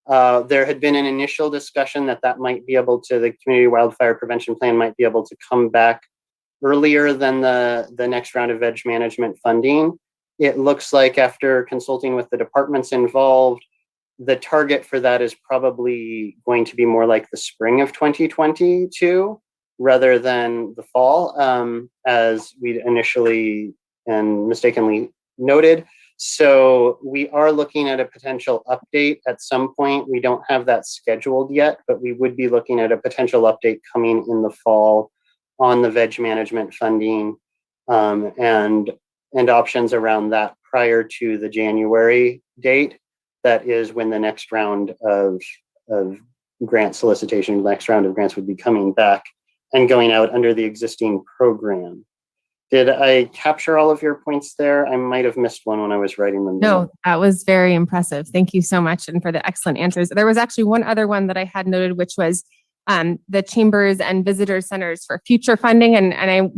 there had been an initial discussion that might be able to, the community wildfire prevention plan might be able to come back earlier than the next round of veg management funding. It looks like after consulting with the departments involved, the target for that is probably going to be more like the spring of 2022 rather than the fall, as we initially and mistakenly noted. So we are looking at a potential update at some point. We don't have that scheduled yet, but we would be looking at a potential update coming in the fall on the veg management funding, and options around that prior to the January date. That is when the next round of grant solicitation, the next round of grants would be coming back and going out under the existing program. Did I capture all of your points there? I might have missed one when I was writing them down. No, that was very impressive. Thank you so much, and for the excellent answers. There was actually one other one that I had noted, which was the chambers and visitor centers for future funding. And I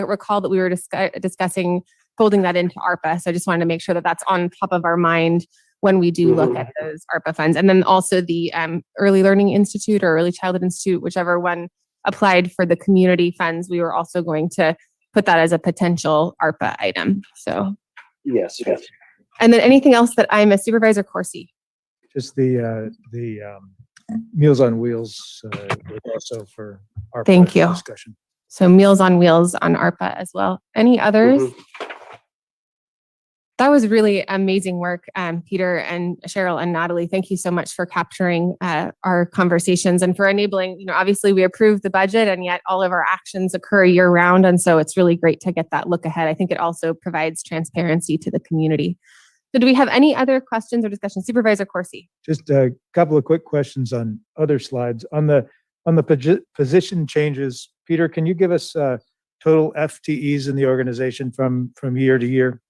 recall that we were discussing folding that into ARPA. So I just wanted to make sure that that's on top of our mind when we do look at those ARPA funds. And then also the Early Learning Institute or Early Childhood Institute, whichever one applied for the community funds, we were also going to put that as a potential ARPA item. So yes. And then anything else that I'm a Supervisor Corsi? Just the Meals on Wheels was also for ARPA Thank you. discussion. So Meals on Wheels on ARPA as well. Any others? That was really amazing work, Peter and Cheryl and Natalie. Thank you so much for capturing our conversations and for enabling, obviously we approved the budget and yet all of our actions occur year round. And so it's really great to get that look ahead. I think it also provides transparency to the community. So do we have any other questions or discussion? Supervisor Corsi. Just a couple of quick questions on other slides. On the position changes, Peter, can you give us total FTEs in the organization from year to year?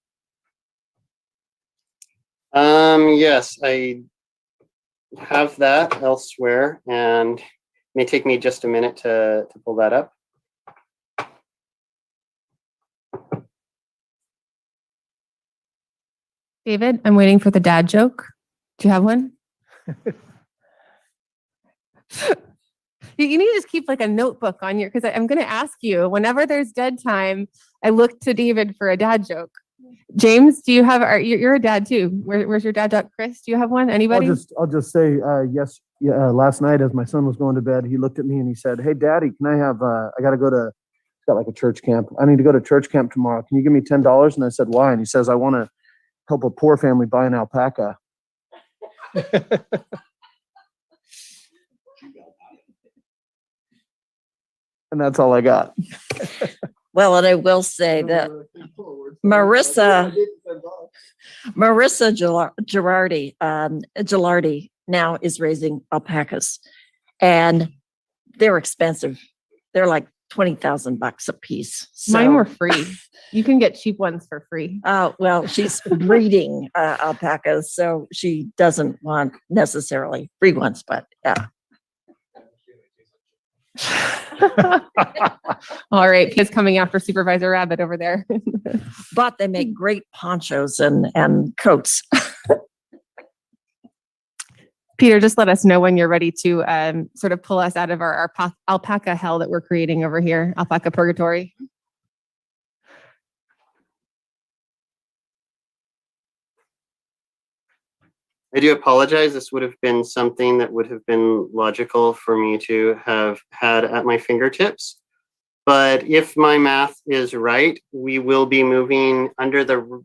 Yes, I have that elsewhere, and it may take me just a minute to pull that up. David, I'm waiting for the dad joke. Do you have one? You need to just keep like a notebook on your, because I'm going to ask you whenever there's dead time, I look to David for a dad joke. James, do you have, you're a dad too. Where's your dad joke? Chris, do you have one? Anybody? I'll just say, yes. Last night as my son was going to bed, he looked at me and he said, "Hey daddy, can I have, I got to go to, it's got like a church camp. I need to go to church camp tomorrow. Can you give me $10? And I said, "Why?" And he says, "I want to help a poor family buy an alpaca." And that's all I got. Well, and I will say that Marissa Gilardi now is raising alpacas, and they're expensive. They're like $20,000 a piece. So, mine were free. You can get cheap ones for free. Well, she's breeding alpacas, so she doesn't want necessarily free ones, but yeah. All right, he's coming after Supervisor Rabbit over there. But they make great ponchos and coats. Peter, just let us know when you're ready to sort of pull us out of our alpaca hell that we're creating over here, alpaca purgatory. I do apologize. This would have been something that would have been logical for me to have had at my fingertips. But if my math is right, we will be moving under the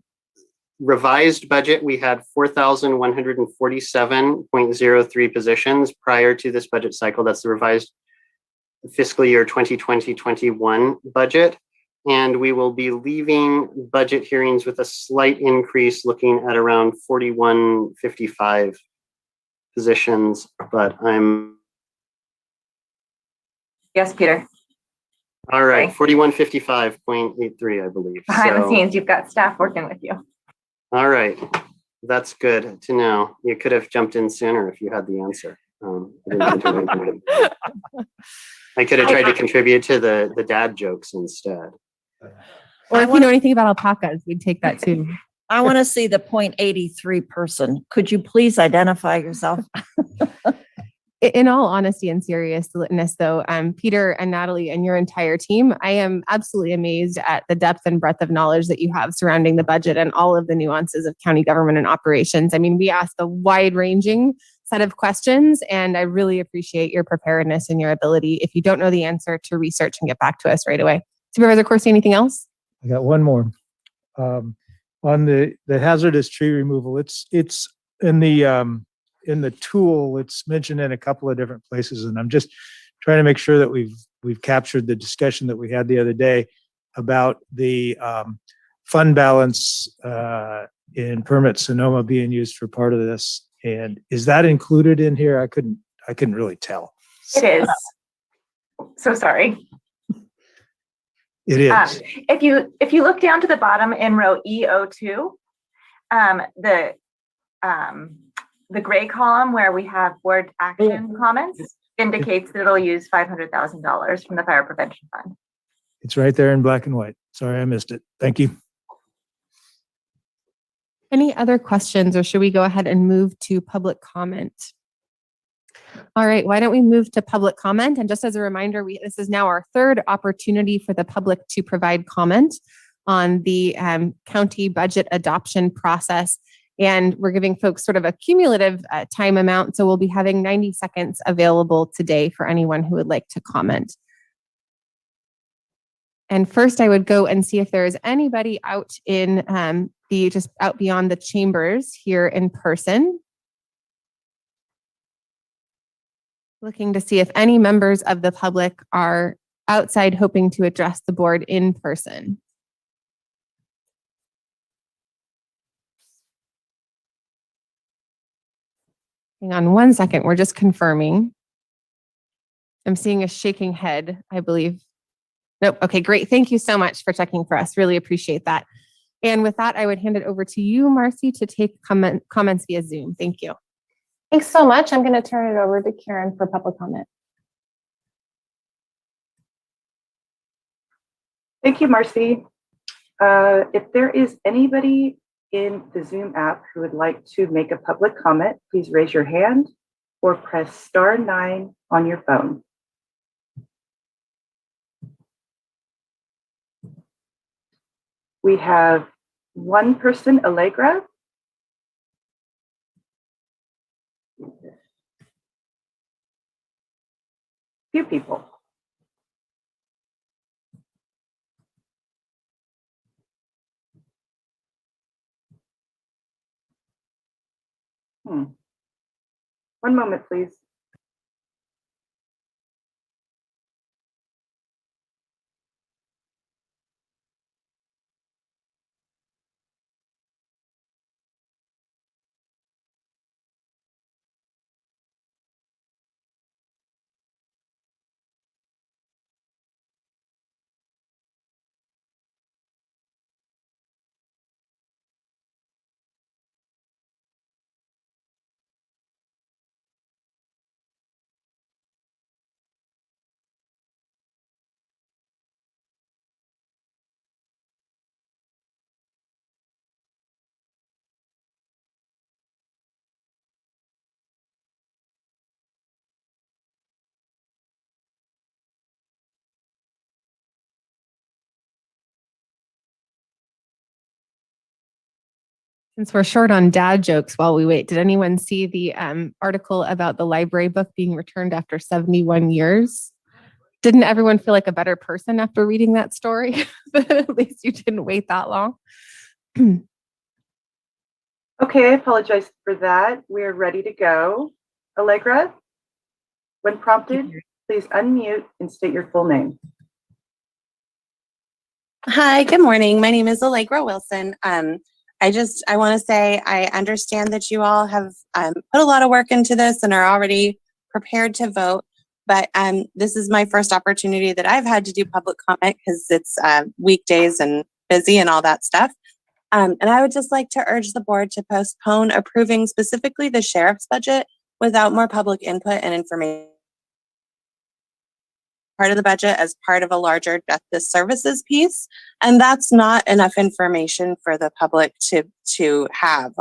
revised budget. We had 4,147.03 positions prior to this budget cycle. That's the revised fiscal year 2020-21 budget. And we will be leaving budget hearings with a slight increase, looking at around 4,155 positions, but I'm... Yes, Peter. All right, 4,155.83, I believe. Behind the scenes, you've got staff working with you. All right. That's good to know. You could have jumped in sooner if you had the answer. I could have tried to contribute to the dad jokes instead. Or if you know anything about alpacas, we'd take that too. I want to see the 0.83 person. Could you please identify yourself? In all honesty and seriousness, though, Peter and Natalie and your entire team, I am absolutely amazed at the depth and breadth of knowledge that you have surrounding the budget and all of the nuances of county government and operations. I mean, we asked a wide-ranging set of questions, and I really appreciate your preparedness and your ability, if you don't know the answer, to research and get back to us right away. Supervisor Corsi, anything else? I got one more. On the hazardous tree removal, it's in the tool, it's mentioned in a couple of different places, and I'm just trying to make sure that we've captured the discussion that we had the other day about the fund balance in permit Sonoma being used for part of this. And is that included in here? I couldn't really tell. It is. So sorry. It is. If you look down to the bottom in row EO2, the gray column where we have board action comments indicates that it'll use $500,000 from the fire prevention fund. It's right there in black and white. Sorry, I missed it. Thank you. Any other questions, or should we go ahead and move to public comment? All right, why don't we move to public comment? And just as a reminder, this is now our third opportunity for the public to provide comment on the county budget adoption process. And we're giving folks sort of a cumulative time amount. So we'll be having 90 seconds available today for anyone who would like to comment. And first I would go and see if there is anybody out in just out beyond the chambers here in person. Looking to see if any members of the public are outside hoping to address the board in person. Hang on one second, we're just confirming. I'm seeing a shaking head, I believe. Nope, okay, great. Thank you so much for checking for us. Really appreciate that. And with that, I would hand it over to you, Marcy, to take comments via Zoom. Thank you. Thanks so much. I'm going to turn it over to Karen for public comment. Thank you, Marcy. If there is anybody in the Zoom app who would like to make a public comment, please raise your hand or press *9 on your phone. We have one person, Allegra. Few people. One moment, please. Since we're short on dad jokes while we wait, did anyone see the article about the library book being returned after 71 years? Didn't everyone feel like a better person after reading that story? At least you didn't wait that long. Okay, I apologize for that. We're ready to go. Allegra, when prompted, please unmute and state your full name. Hi, good morning. My name is Allegra Wilson. I want to say I understand that you all have put a lot of work into this and are already prepared to vote, but this is my first opportunity that I've had to do public comment because it's weekdays and busy and all that stuff. And I would just like to urge the board to postpone approving specifically the sheriff's budget without more public input and information. Part of the budget as part of a larger justice services piece. And that's not enough information for the public to have.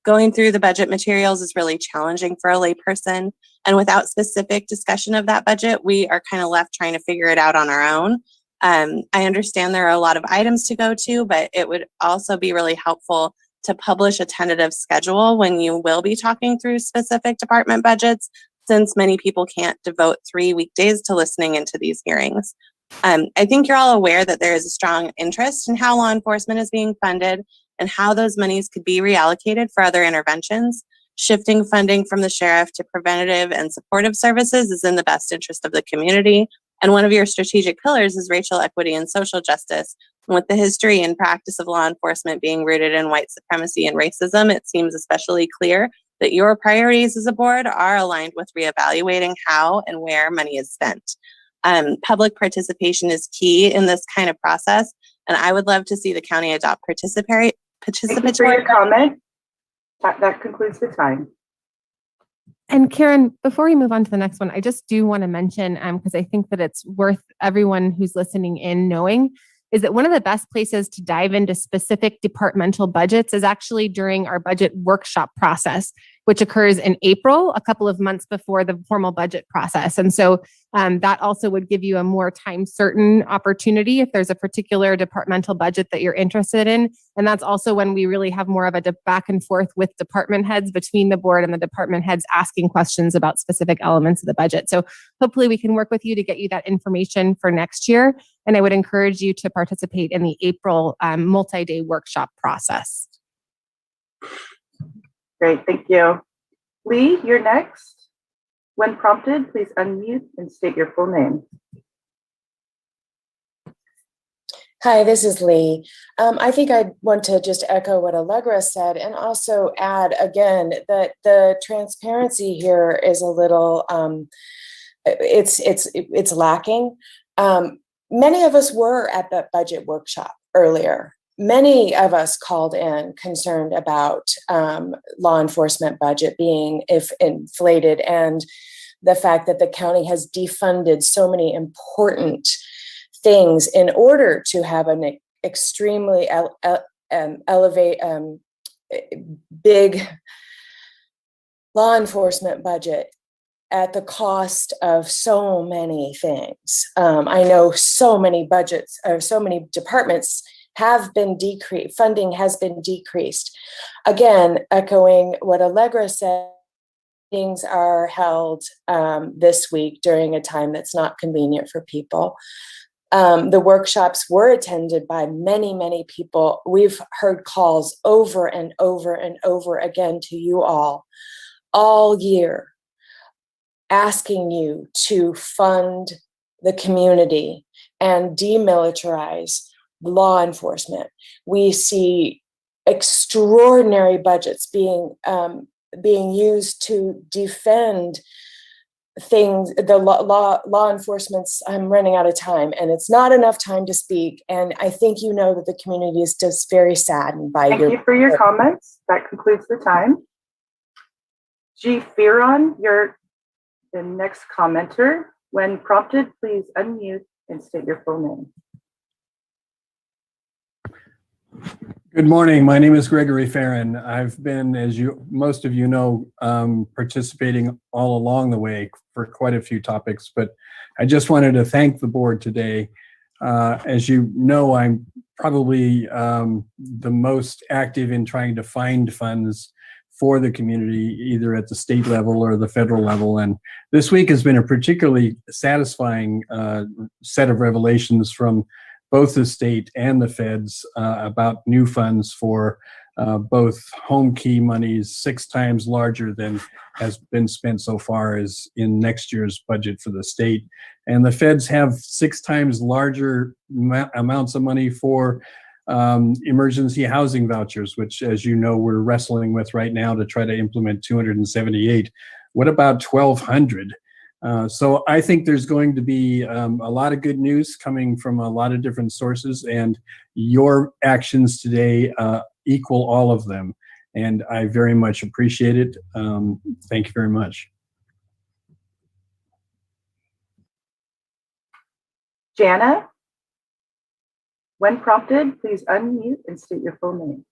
Going through the budget materials is really challenging for a layperson. And without specific discussion of that budget, we are kind of left trying to figure it out on our own. I understand there are a lot of items to go to, but it would also be really helpful to publish a tentative schedule when you will be talking through specific department budgets, since many people can't devote 3 weekdays to listening into these hearings. I think you're all aware that there is a strong interest in how law enforcement is being funded and how those monies could be reallocated for other interventions. Shifting funding from the sheriff to preventative and supportive services is in the best interest of the community. And one of your strategic pillars is racial equity and social justice. And with the history and practice of law enforcement being rooted in white supremacy and racism, it seems especially clear that your priorities as a board are aligned with reevaluating how and where money is spent. Public participation is key in this kind of process, and I would love to see the county adopt participatory. Thank you for your comment. That concludes the time. And Karen, before we move on to the next one, I just do want to mention, because I think that it's worth everyone who's listening in knowing, is that one of the best places to dive into specific departmental budgets is actually during our budget workshop process, which occurs in April, a couple of months before the formal budget process. And so that also would give you a more time certain opportunity if there's a particular departmental budget that you're interested in. And that's also when we really have more of a back and forth with department heads between the board and the department heads asking questions about specific elements of the budget. So hopefully we can work with you to get you that information for next year. And I would encourage you to participate in the April multi-day workshop process. Great, thank you. Lee, you're next. When prompted, please unmute and state your full name. Hi, this is Lee. I think I want to just echo what Allegra said and also add again that the transparency here is a little, it's lacking. Many of us were at the budget workshop earlier. Many of us called in concerned about law enforcement budget being inflated and the fact that the county has defunded so many important things in order to have an extremely big law enforcement budget at the cost of so many things. I know so many budgets or so many departments have been decreased, funding has been decreased. Again, echoing what Allegra said, meetings are held this week during a time that's not convenient for people. The workshops were attended by many, many people. We've heard calls over and over and over again to you all year, asking you to fund the community and demilitarize law enforcement. We see extraordinary budgets being used to defend things, the law enforcement's, I'm running out of time and it's not enough time to speak. And I think you know that the community is just very saddened by Thank you for your comments. That concludes the time. G. Fearon, you're the next commenter. When prompted, please unmute and state your full name. Good morning. My name is Gregory Farron. I've been, as most of you know, participating all along the way for quite a few topics, but I just wanted to thank the board today. As you know, I'm probably the most active in trying to find funds for the community, either at the state level or the federal level. And this week has been a particularly satisfying set of revelations from both the state and the feds about new funds for both home key monies 6 times larger than has been spent so far as in next year's budget for the state. And the feds have 6 times larger amounts of money for emergency housing vouchers, which, as you know, we're wrestling with right now to try to implement 278. What about 1,200? So I think there's going to be a lot of good news coming from a lot of different sources, and your actions today equal all of them. And I very much appreciate it. Thank you very much. Jana, when prompted, please unmute and state your full name.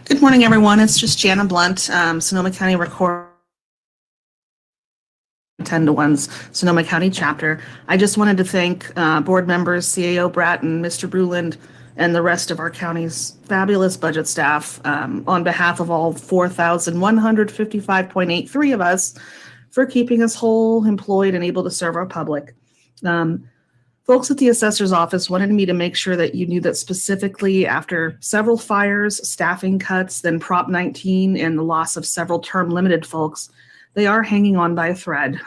Good morning, everyone. It's just Jana Blunt, Sonoma County Recorder, 10-to-1's Sonoma County Chapter. I just wanted to thank board members, CAO Bratton, Mr. Bruland, and the rest of our county's fabulous budget staff on behalf of all 4,155.83 of us for keeping us whole, employed, and able to serve our public. Folks at the assessor's office wanted me to make sure that you knew that specifically after several fires, staffing cuts, then Prop 19, and the loss of several term limited folks, they are hanging on by a thread.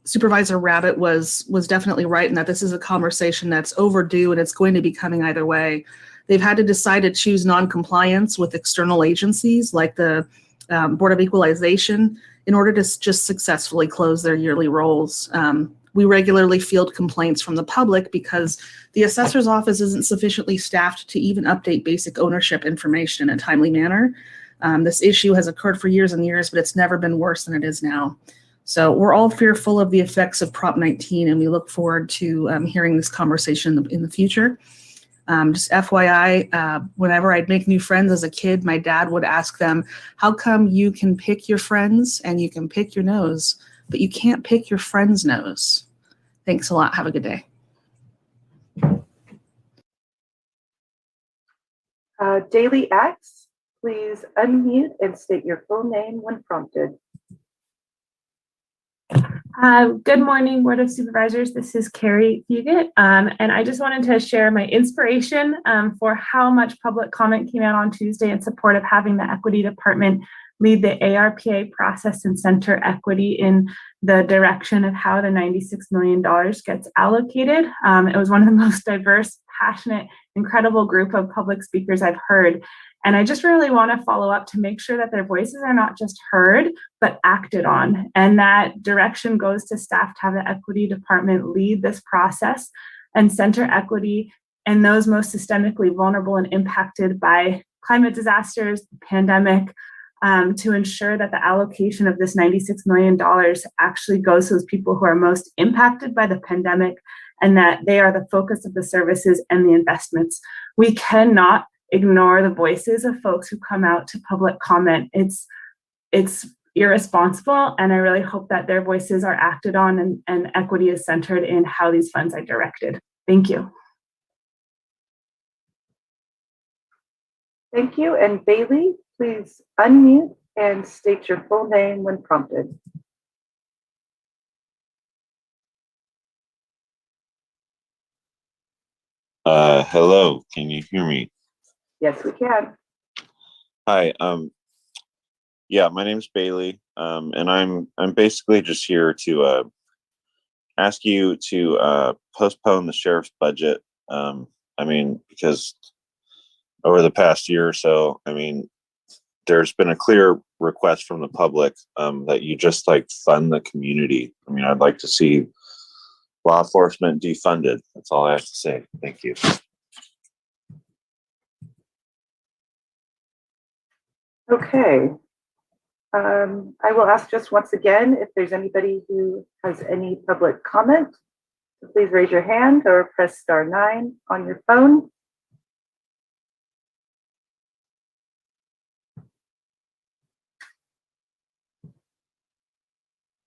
Supervisor Rabbit was definitely right in that this is a conversation that's overdue and it's going to be coming either way. They've had to decide to choose non-compliance with external agencies like the Board of Equalization in order to just successfully close their yearly rolls. We regularly field complaints from the public because the assessor's office isn't sufficiently staffed to even update basic ownership information in a timely manner. This issue has occurred for years and years, but it's never been worse than it is now. So we're all fearful of the effects of Prop 19, and we look forward to hearing this conversation in the future. Just FYI, whenever I'd make new friends as a kid, my dad would ask them, how come you can pick your friends and you can pick your nose, but you can't pick your friend's nose? Thanks a lot. Have a good day. Daily X, please unmute and state your full name when prompted. Good morning, Board of Supervisors. This is Carrie Fugit, and I just wanted to share my inspiration for how much public comment came out on Tuesday in support of having the Equity Department lead the ARPA process and center equity in the direction of how the $96 million gets allocated. It was one of the most diverse, passionate, incredible group of public speakers I've heard. And I just really want to follow up to make sure that their voices are not just heard, but acted on. And that direction goes to staff to have the Equity Department lead this process and center equity and those most systemically vulnerable and impacted by climate disasters, the pandemic, to ensure that the allocation of this $96 million actually goes to those people who are most impacted by the pandemic and that they are the focus of the services and the investments. We cannot ignore the voices of folks who come out to public comment. It's irresponsible, and I really hope that their voices are acted on and equity is centered in how these funds are directed. Thank you. Thank you. And Bailey, please unmute and state your full name when prompted. Hello, can you hear me? Yes, we can. Hi, yeah, my name's Bailey, and I'm basically just here to ask you to postpone the sheriff's budget. I mean, because over the past year or so, I mean, there's been a clear request from the public that you just like fund the community. I mean, I'd like to see law enforcement defunded. That's all I have to say. Thank you. Okay. I will ask just once again if there's anybody who has any public comment. So please raise your hand or press *9 on your phone.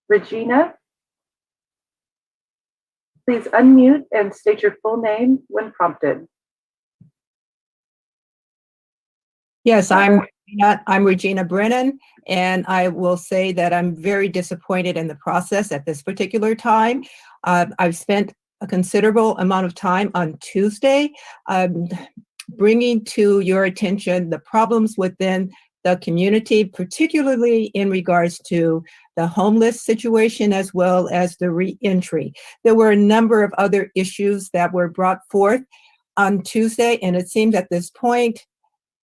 Regina, please unmute and state your full name when prompted. Yes, I'm Regina Brennan, and I will say that I'm very disappointed in the process at this particular time. I've spent a considerable amount of time on Tuesday bringing to your attention the problems within the community, particularly in regards to the homeless situation as well as the reentry. There were a number of other issues that were brought forth on Tuesday, and it seemed at this point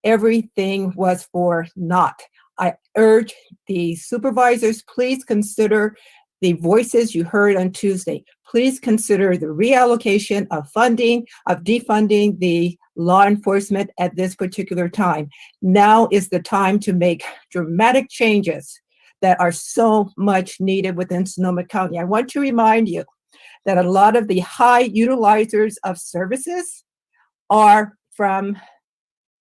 everything was for naught. I urge the supervisors, please consider the voices you heard on Tuesday. Please consider the reallocation of funding, of defunding the law enforcement at this particular time. Now is the time to make dramatic changes that are so much needed within Sonoma County. I want to remind you that a lot of the high utilizers of services are from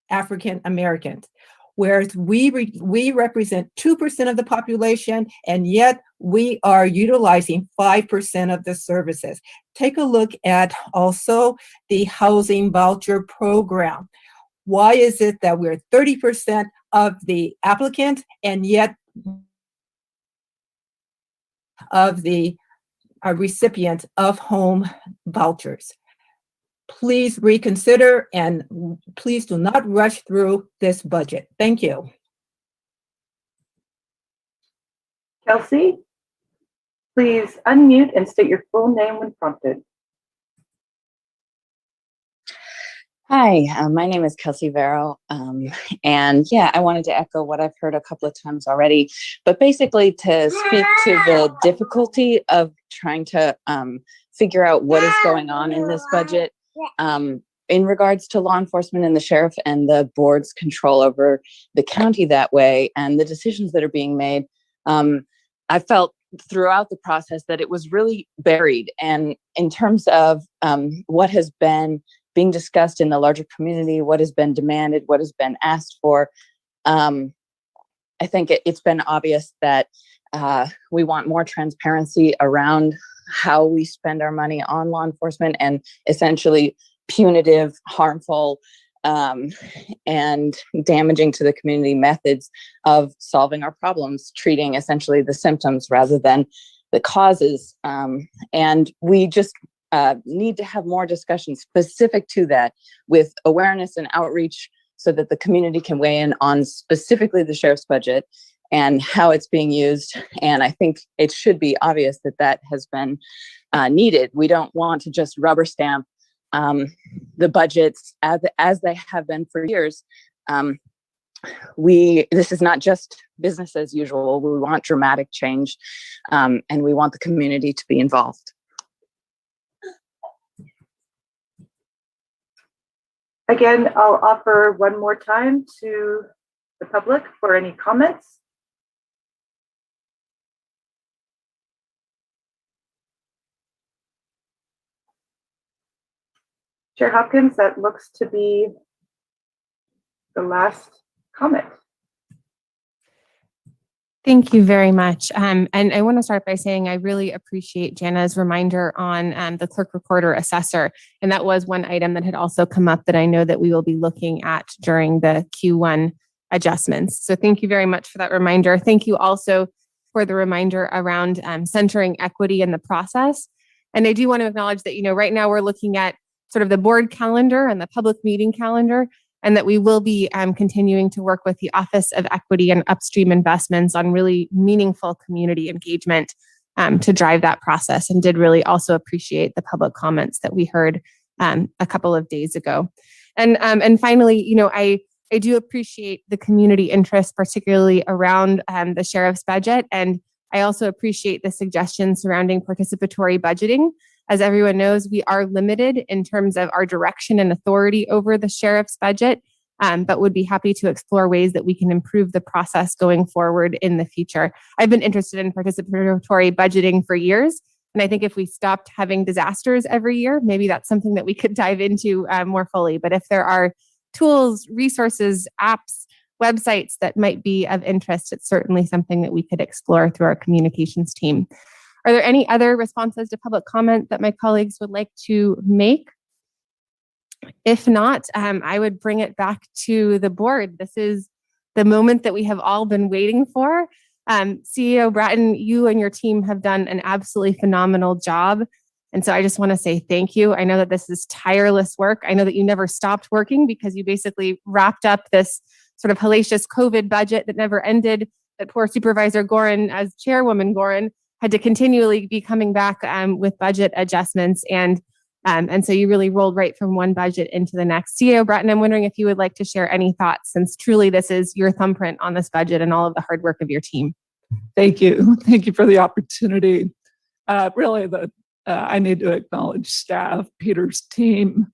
African Americans, whereas we represent 2% of the population, and yet we are utilizing 5% of the services. Take a look at also the housing voucher program. Why is it that we're 30% of the applicants, and yet of the recipients of home vouchers? Please reconsider and please do not rush through this budget. Thank you. Kelsey, please unmute and state your full name when prompted. Hi, my name is Kelsey Vero, and yeah, I wanted to echo what I've heard a couple of times already, but basically to speak to the difficulty of trying to figure out what is going on in this budget in regards to law enforcement and the sheriff and the board's control over the county that way and the decisions that are being made. I felt throughout the process that it was really buried, and in terms of what has been being discussed in the larger community, what has been demanded, what has been asked for. I think it's been obvious that we want more transparency around how we spend our money on law enforcement and essentially punitive, harmful, and damaging to the community methods of solving our problems, treating essentially the symptoms rather than the causes. And we just need to have more discussion specific to that with awareness and outreach so that the community can weigh in on specifically the sheriff's budget and how it's being used. And I think it should be obvious that that has been needed. We don't want to just rubber stamp the budgets as they have been for years. This is not just business as usual. We want dramatic change, and we want the community to be involved. Again, I'll offer one more time to the public for any comments. Chair Hopkins, that looks to be the last comment. Thank you very much. And I want to start by saying I really appreciate Jana's reminder on the clerk recorder assessor. And that was one item that had also come up that I know that we will be looking at during the Q1 adjustments. So thank you very much for that reminder. Thank you also for the reminder around centering equity in the process. And I do want to acknowledge that, right now we're looking at sort of the board calendar and the public meeting calendar, and that we will be continuing to work with the Office of Equity and Upstream Investments on really meaningful community engagement to drive that process, and did really also appreciate the public comments that we heard a couple of days ago. And finally, I do appreciate the community interest, particularly around the sheriff's budget. And I also appreciate the suggestions surrounding participatory budgeting. As everyone knows, we are limited in terms of our direction and authority over the sheriff's budget, but would be happy to explore ways that we can improve the process going forward in the future. I've been interested in participatory budgeting for years, and I think if we stopped having disasters every year, maybe that's something that we could dive into more fully. But if there are tools, resources, apps, websites that might be of interest, it's certainly something that we could explore through our communications team. Are there any other responses to public comment that my colleagues would like to make? If not, I would bring it back to the board. This is the moment that we have all been waiting for. CEO Bratton, you and your team have done an absolutely phenomenal job. And so I just want to say thank you. I know that this is tireless work. I know that you never stopped working because you basically wrapped up this sort of hellacious COVID budget that never ended, that poor Supervisor Gorin, as Chairwoman Gorin, had to continually be coming back with budget adjustments. And And so you really rolled right from one budget into the next. CAO Bratton, I'm wondering if you would like to share any thoughts, since truly this is your thumbprint on this budget and all of the hard work of your team. Thank you. Thank you for the opportunity. I need to acknowledge staff, Peter's team,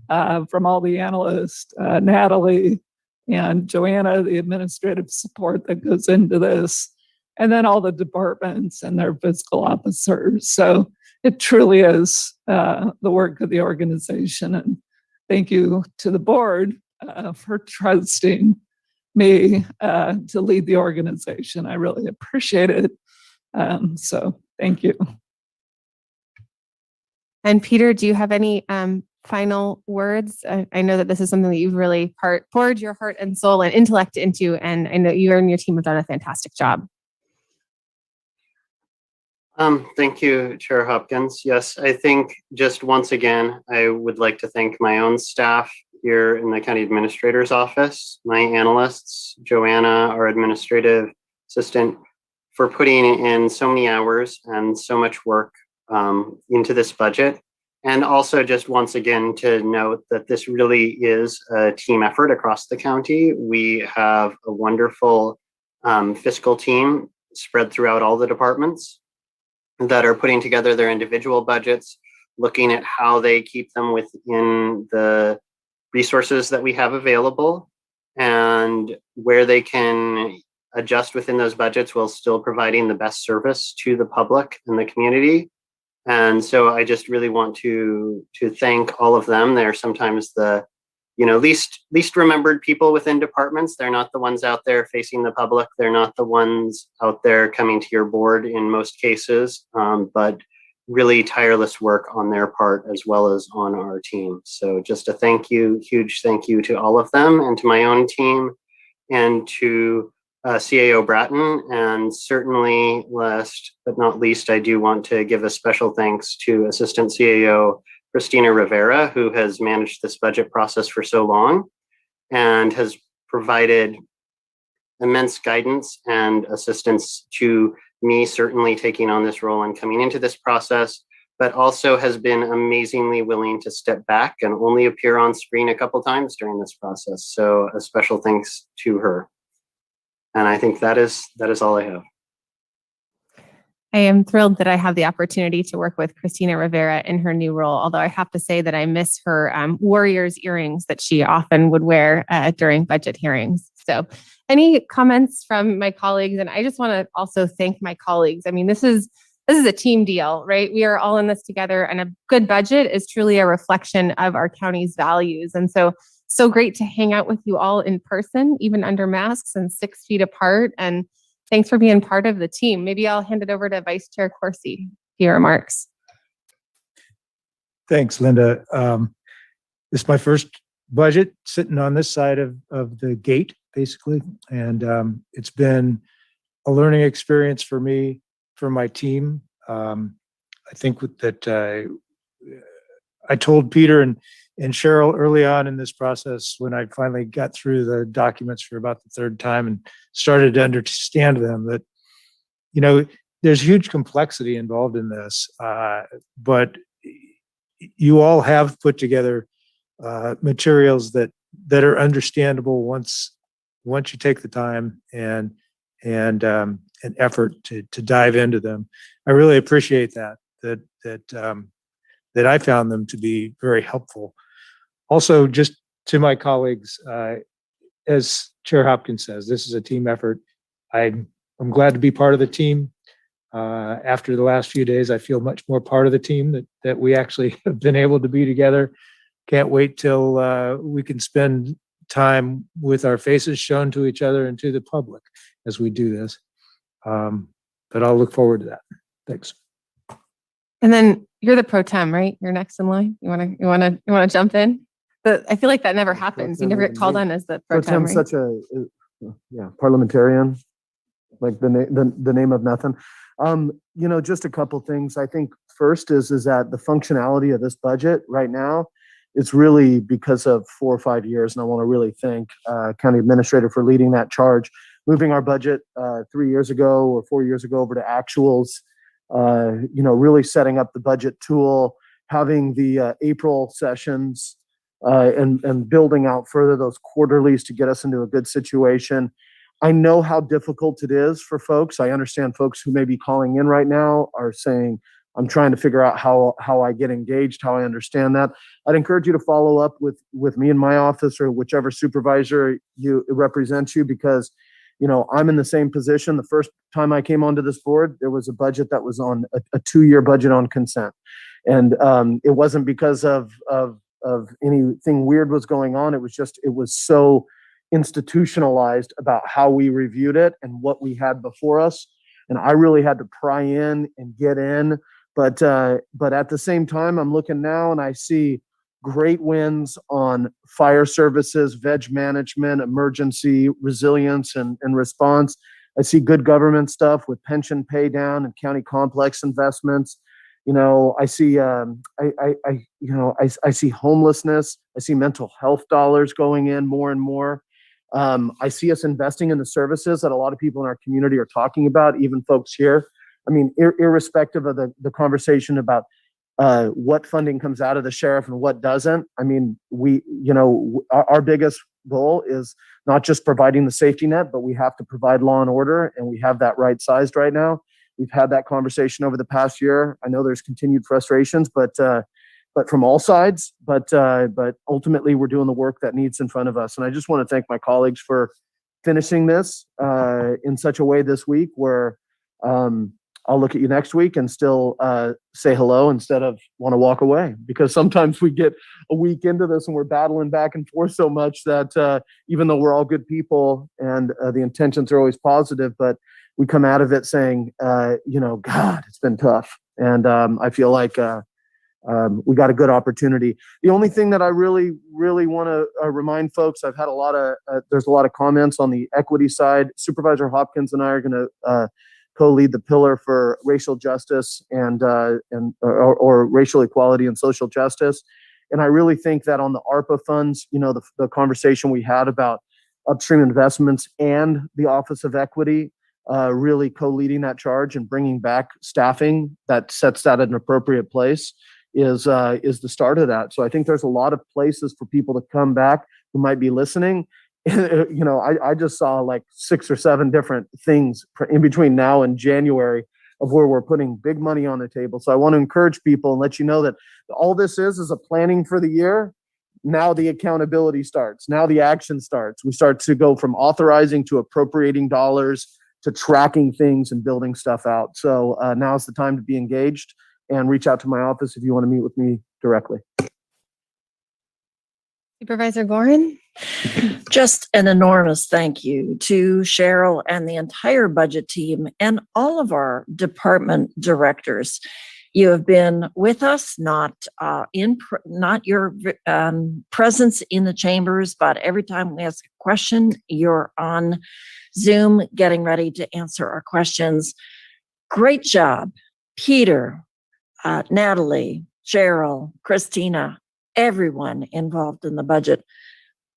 from all the analysts, Natalie and Joanna, the administrative support that goes into this, and then all the departments and their fiscal officers. So it truly is the work of the organization. And thank you to the board for trusting me to lead the organization. I really appreciate it. So thank you. And Peter, do you have any final words? I know that this is something that you've really poured your heart and soul and intellect into, and I know you and your team have done a fantastic job. Thank you, Chair Hopkins. Yes, I think just once again, I would like to thank my own staff here in the County Administrator's Office, my analysts, Joanna, our administrative assistant, for putting in so many hours and so much work into this budget. And also just once again to note that this really is a team effort across the county. We have a wonderful fiscal team spread throughout all the departments that are putting together their individual budgets, looking at how they keep them within the resources that we have available and where they can adjust within those budgets while still providing the best service to the public and the community. And so I just really want to thank all of them. They're sometimes the least remembered people within departments. They're not the ones out there facing the public. They're not the ones out there coming to your board in most cases, but really tireless work on their part as well as on our team. So just a huge thank you to all of them and to my own team and to CAO Bratton. And certainly last but not least, I do want to give a special thanks to Assistant CAO Christina Rivera, who has managed this budget process for so long and has provided immense guidance and assistance to me, certainly taking on this role and coming into this process, but also has been amazingly willing to step back and only appear on screen a couple times during this process. So a special thanks to her. And I think that is all I have. I am thrilled that I have the opportunity to work with Christina Rivera in her new role, although I have to say that I miss her Warriors earrings that she often would wear during budget hearings. So any comments from my colleagues? And I just want to also thank my colleagues. I mean, this is a team deal, right? We are all in this together, and a good budget is truly a reflection of our county's values. And so great to hang out with you all in person, even under masks and 6 feet apart. And thanks for being part of the team. Maybe I'll hand it over to Vice Chair Corsi for your remarks. Thanks, Linda. This is my first budget sitting on this side of the gate, basically. And it's been a learning experience for me, for my team. I think that I told Peter and Cheryl early on in this process, when I finally got through the documents for about the third time and started to understand them, that, there's huge complexity involved in this, but you all have put together materials that are understandable once you take the time and effort to dive into them. I really appreciate that I found them to be very helpful. Also, just to my colleagues, as Chair Hopkins says, this is a team effort. I'm glad to be part of the team. After the last few days, I feel much more part of the team that we actually have been able to be together. Can't wait till we can spend time with our faces shown to each other and to the public as we do this. But I'll look forward to that. Thanks. And then you're the pro tem, right? You're next in line. You wanna jump in? But I feel like that never happens. You never get called on as the pro tem, right? Such a parliamentarian, like the name of nothing. Just a couple things. I think first is that the functionality of this budget right now, it's really because of 4 or 5 years, and I want to really thank County Administrator for leading that charge, moving our budget 3 years ago or 4 years ago over to actuals. Really setting up the budget tool, having the April sessions and building out further those quarterlies to get us into a good situation. I know how difficult it is for folks. I understand folks who may be calling in right now are saying, I'm trying to figure out how I get engaged, how I understand that. I'd encourage you to follow up with me in my office or whichever supervisor you represents you, because I'm in the same position. The first time I came onto this board, there was a budget that was on a 2-year budget on consent. And it wasn't because of anything weird was going on. It was so institutionalized about how we reviewed it and what we had before us. And I really had to pry in and get in. But at the same time, I'm looking now and I see great wins on fire services, veg management, emergency resilience and response. I see good government stuff with pension pay down and county complex investments. I see I see homelessness. I see mental health dollars going in more and more. I see us investing in the services that a lot of people in our community are talking about, even folks here. I mean, irrespective of the conversation about what funding comes out of the sheriff and what doesn't. I mean, our biggest goal is not just providing the safety net, but we have to provide law and order, and we have that right sized right now. We've had that conversation over the past year. I know there's continued frustrations, but from all sides, but ultimately we're doing the work that needs in front of us. And I just want to thank my colleagues for finishing this in such a way this week where I'll look at you next week and still say hello instead of want to walk away, because sometimes we get a week into this and we're battling back and forth so much that even though we're all good people and the intentions are always positive, but we come out of it saying, God, it's been tough. And I feel like we got a good opportunity. The only thing that I really, really want to remind folks, I've had there's a lot of comments on the equity side. Supervisor Hopkins and I are going to co-lead the pillar for racial justice and racial equality and social justice. And I really think that on the ARPA funds, the conversation we had about upstream investments and the Office of Equity, really co-leading that charge and bringing back staffing that sets that at an appropriate place is the start of that. So I think there's a lot of places for people to come back who might be listening. I just saw like 6 or 7 different things in between now and January of where we're putting big money on the table. So I want to encourage people and let you know that all this is a planning for the year. Now the accountability starts. Now the action starts. We start to go from authorizing to appropriating dollars to tracking things and building stuff out. So now's the time to be engaged and reach out to my office if you want to meet with me directly. Supervisor Gorin? Just an enormous thank you to Cheryl and the entire budget team and all of our department directors. You have been with us, not your presence in the chambers, but every time we ask a question, you're on Zoom getting ready to answer our questions. Great job, Peter, Natalie, Cheryl, Christina, everyone involved in the budget.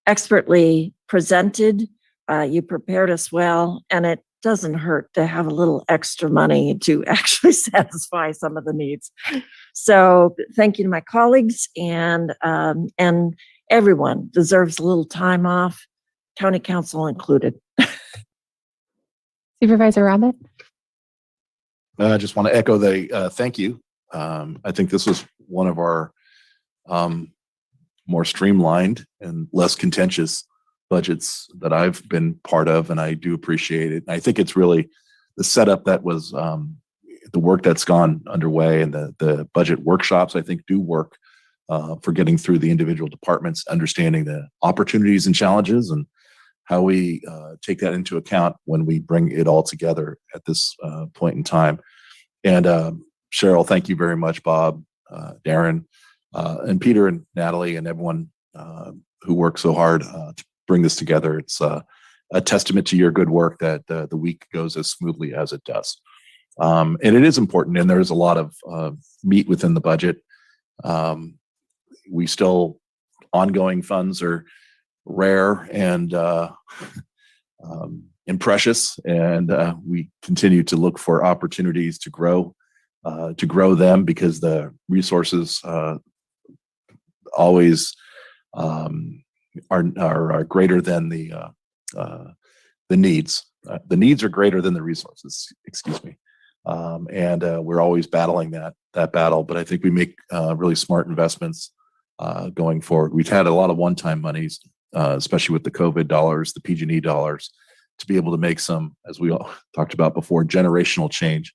Expertly presented, you prepared us well, and it doesn't hurt to have a little extra money to actually satisfy some of the needs. So thank you to my colleagues, and everyone deserves a little time off, county council included. Supervisor Rabbit? I just want to echo the thank you. I think this was one of our more streamlined and less contentious budgets that I've been part of, and I do appreciate it. I think it's really the setup that was the work that's gone underway, and the budget workshops, I think, do work for getting through the individual departments, understanding the opportunities and challenges, and how we take that into account when we bring it all together at this point in time. And Cheryl, thank you very much, Bob, Darren, and Peter and Natalie and everyone who worked so hard to bring this together. It's a testament to your good work that the week goes as smoothly as it does. And it is important, and there's a lot of meat within the budget. We still, ongoing funds are rare and precious, and we continue to look for opportunities to grow to grow them because the resources always are greater than the needs. The needs are greater than the resources. Excuse me. And we're always battling that battle. But I think we make really smart investments going forward. We've had a lot of one-time monies, especially with the COVID dollars, the PG&E dollars, to be able to make some, as we all talked about before, generational change,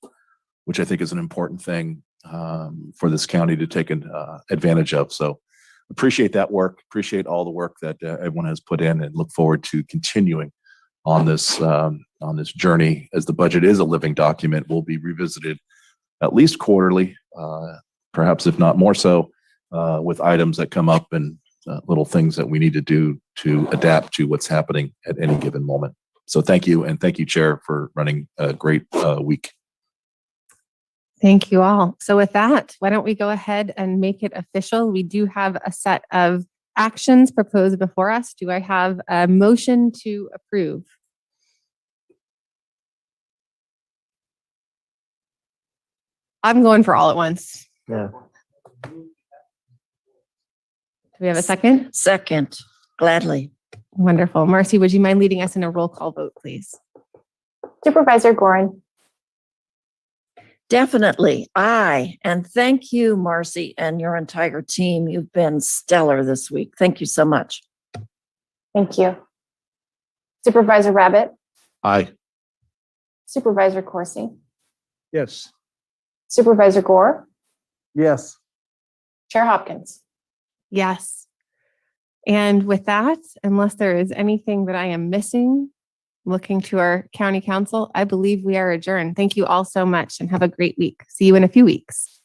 which I think is an important thing for this county to take advantage of. So appreciate that work, appreciate all the work that everyone has put in, and look forward to continuing on this journey. As the budget is a living document, will be revisited at least quarterly, perhaps if not more so, with items that come up and little things that we need to do to adapt to what's happening at any given moment. So thank you, and thank you, Chair, for running a great week. Thank you all. So with that, why don't we go ahead and make it official? We do have a set of actions proposed before us. Do I have a motion to approve? I'm going for all at once. Yeah. Do we have a second? Second, gladly. Wonderful. Marcy, would you mind leading us in a roll call vote, please? Supervisor Gorin, Definitely. Aye. And thank you, Marcy, and your entire team. You've been stellar this week. Thank you so much. thank you. Supervisor Rabbit, Aye. Supervisor Corsi, Yes. Supervisor Gore, Yes. Chair Hopkins. Yes. And with that, unless there is anything that I am missing, looking to our county council, I believe we are adjourned. Thank you all so much and have a great week. See you in a few weeks.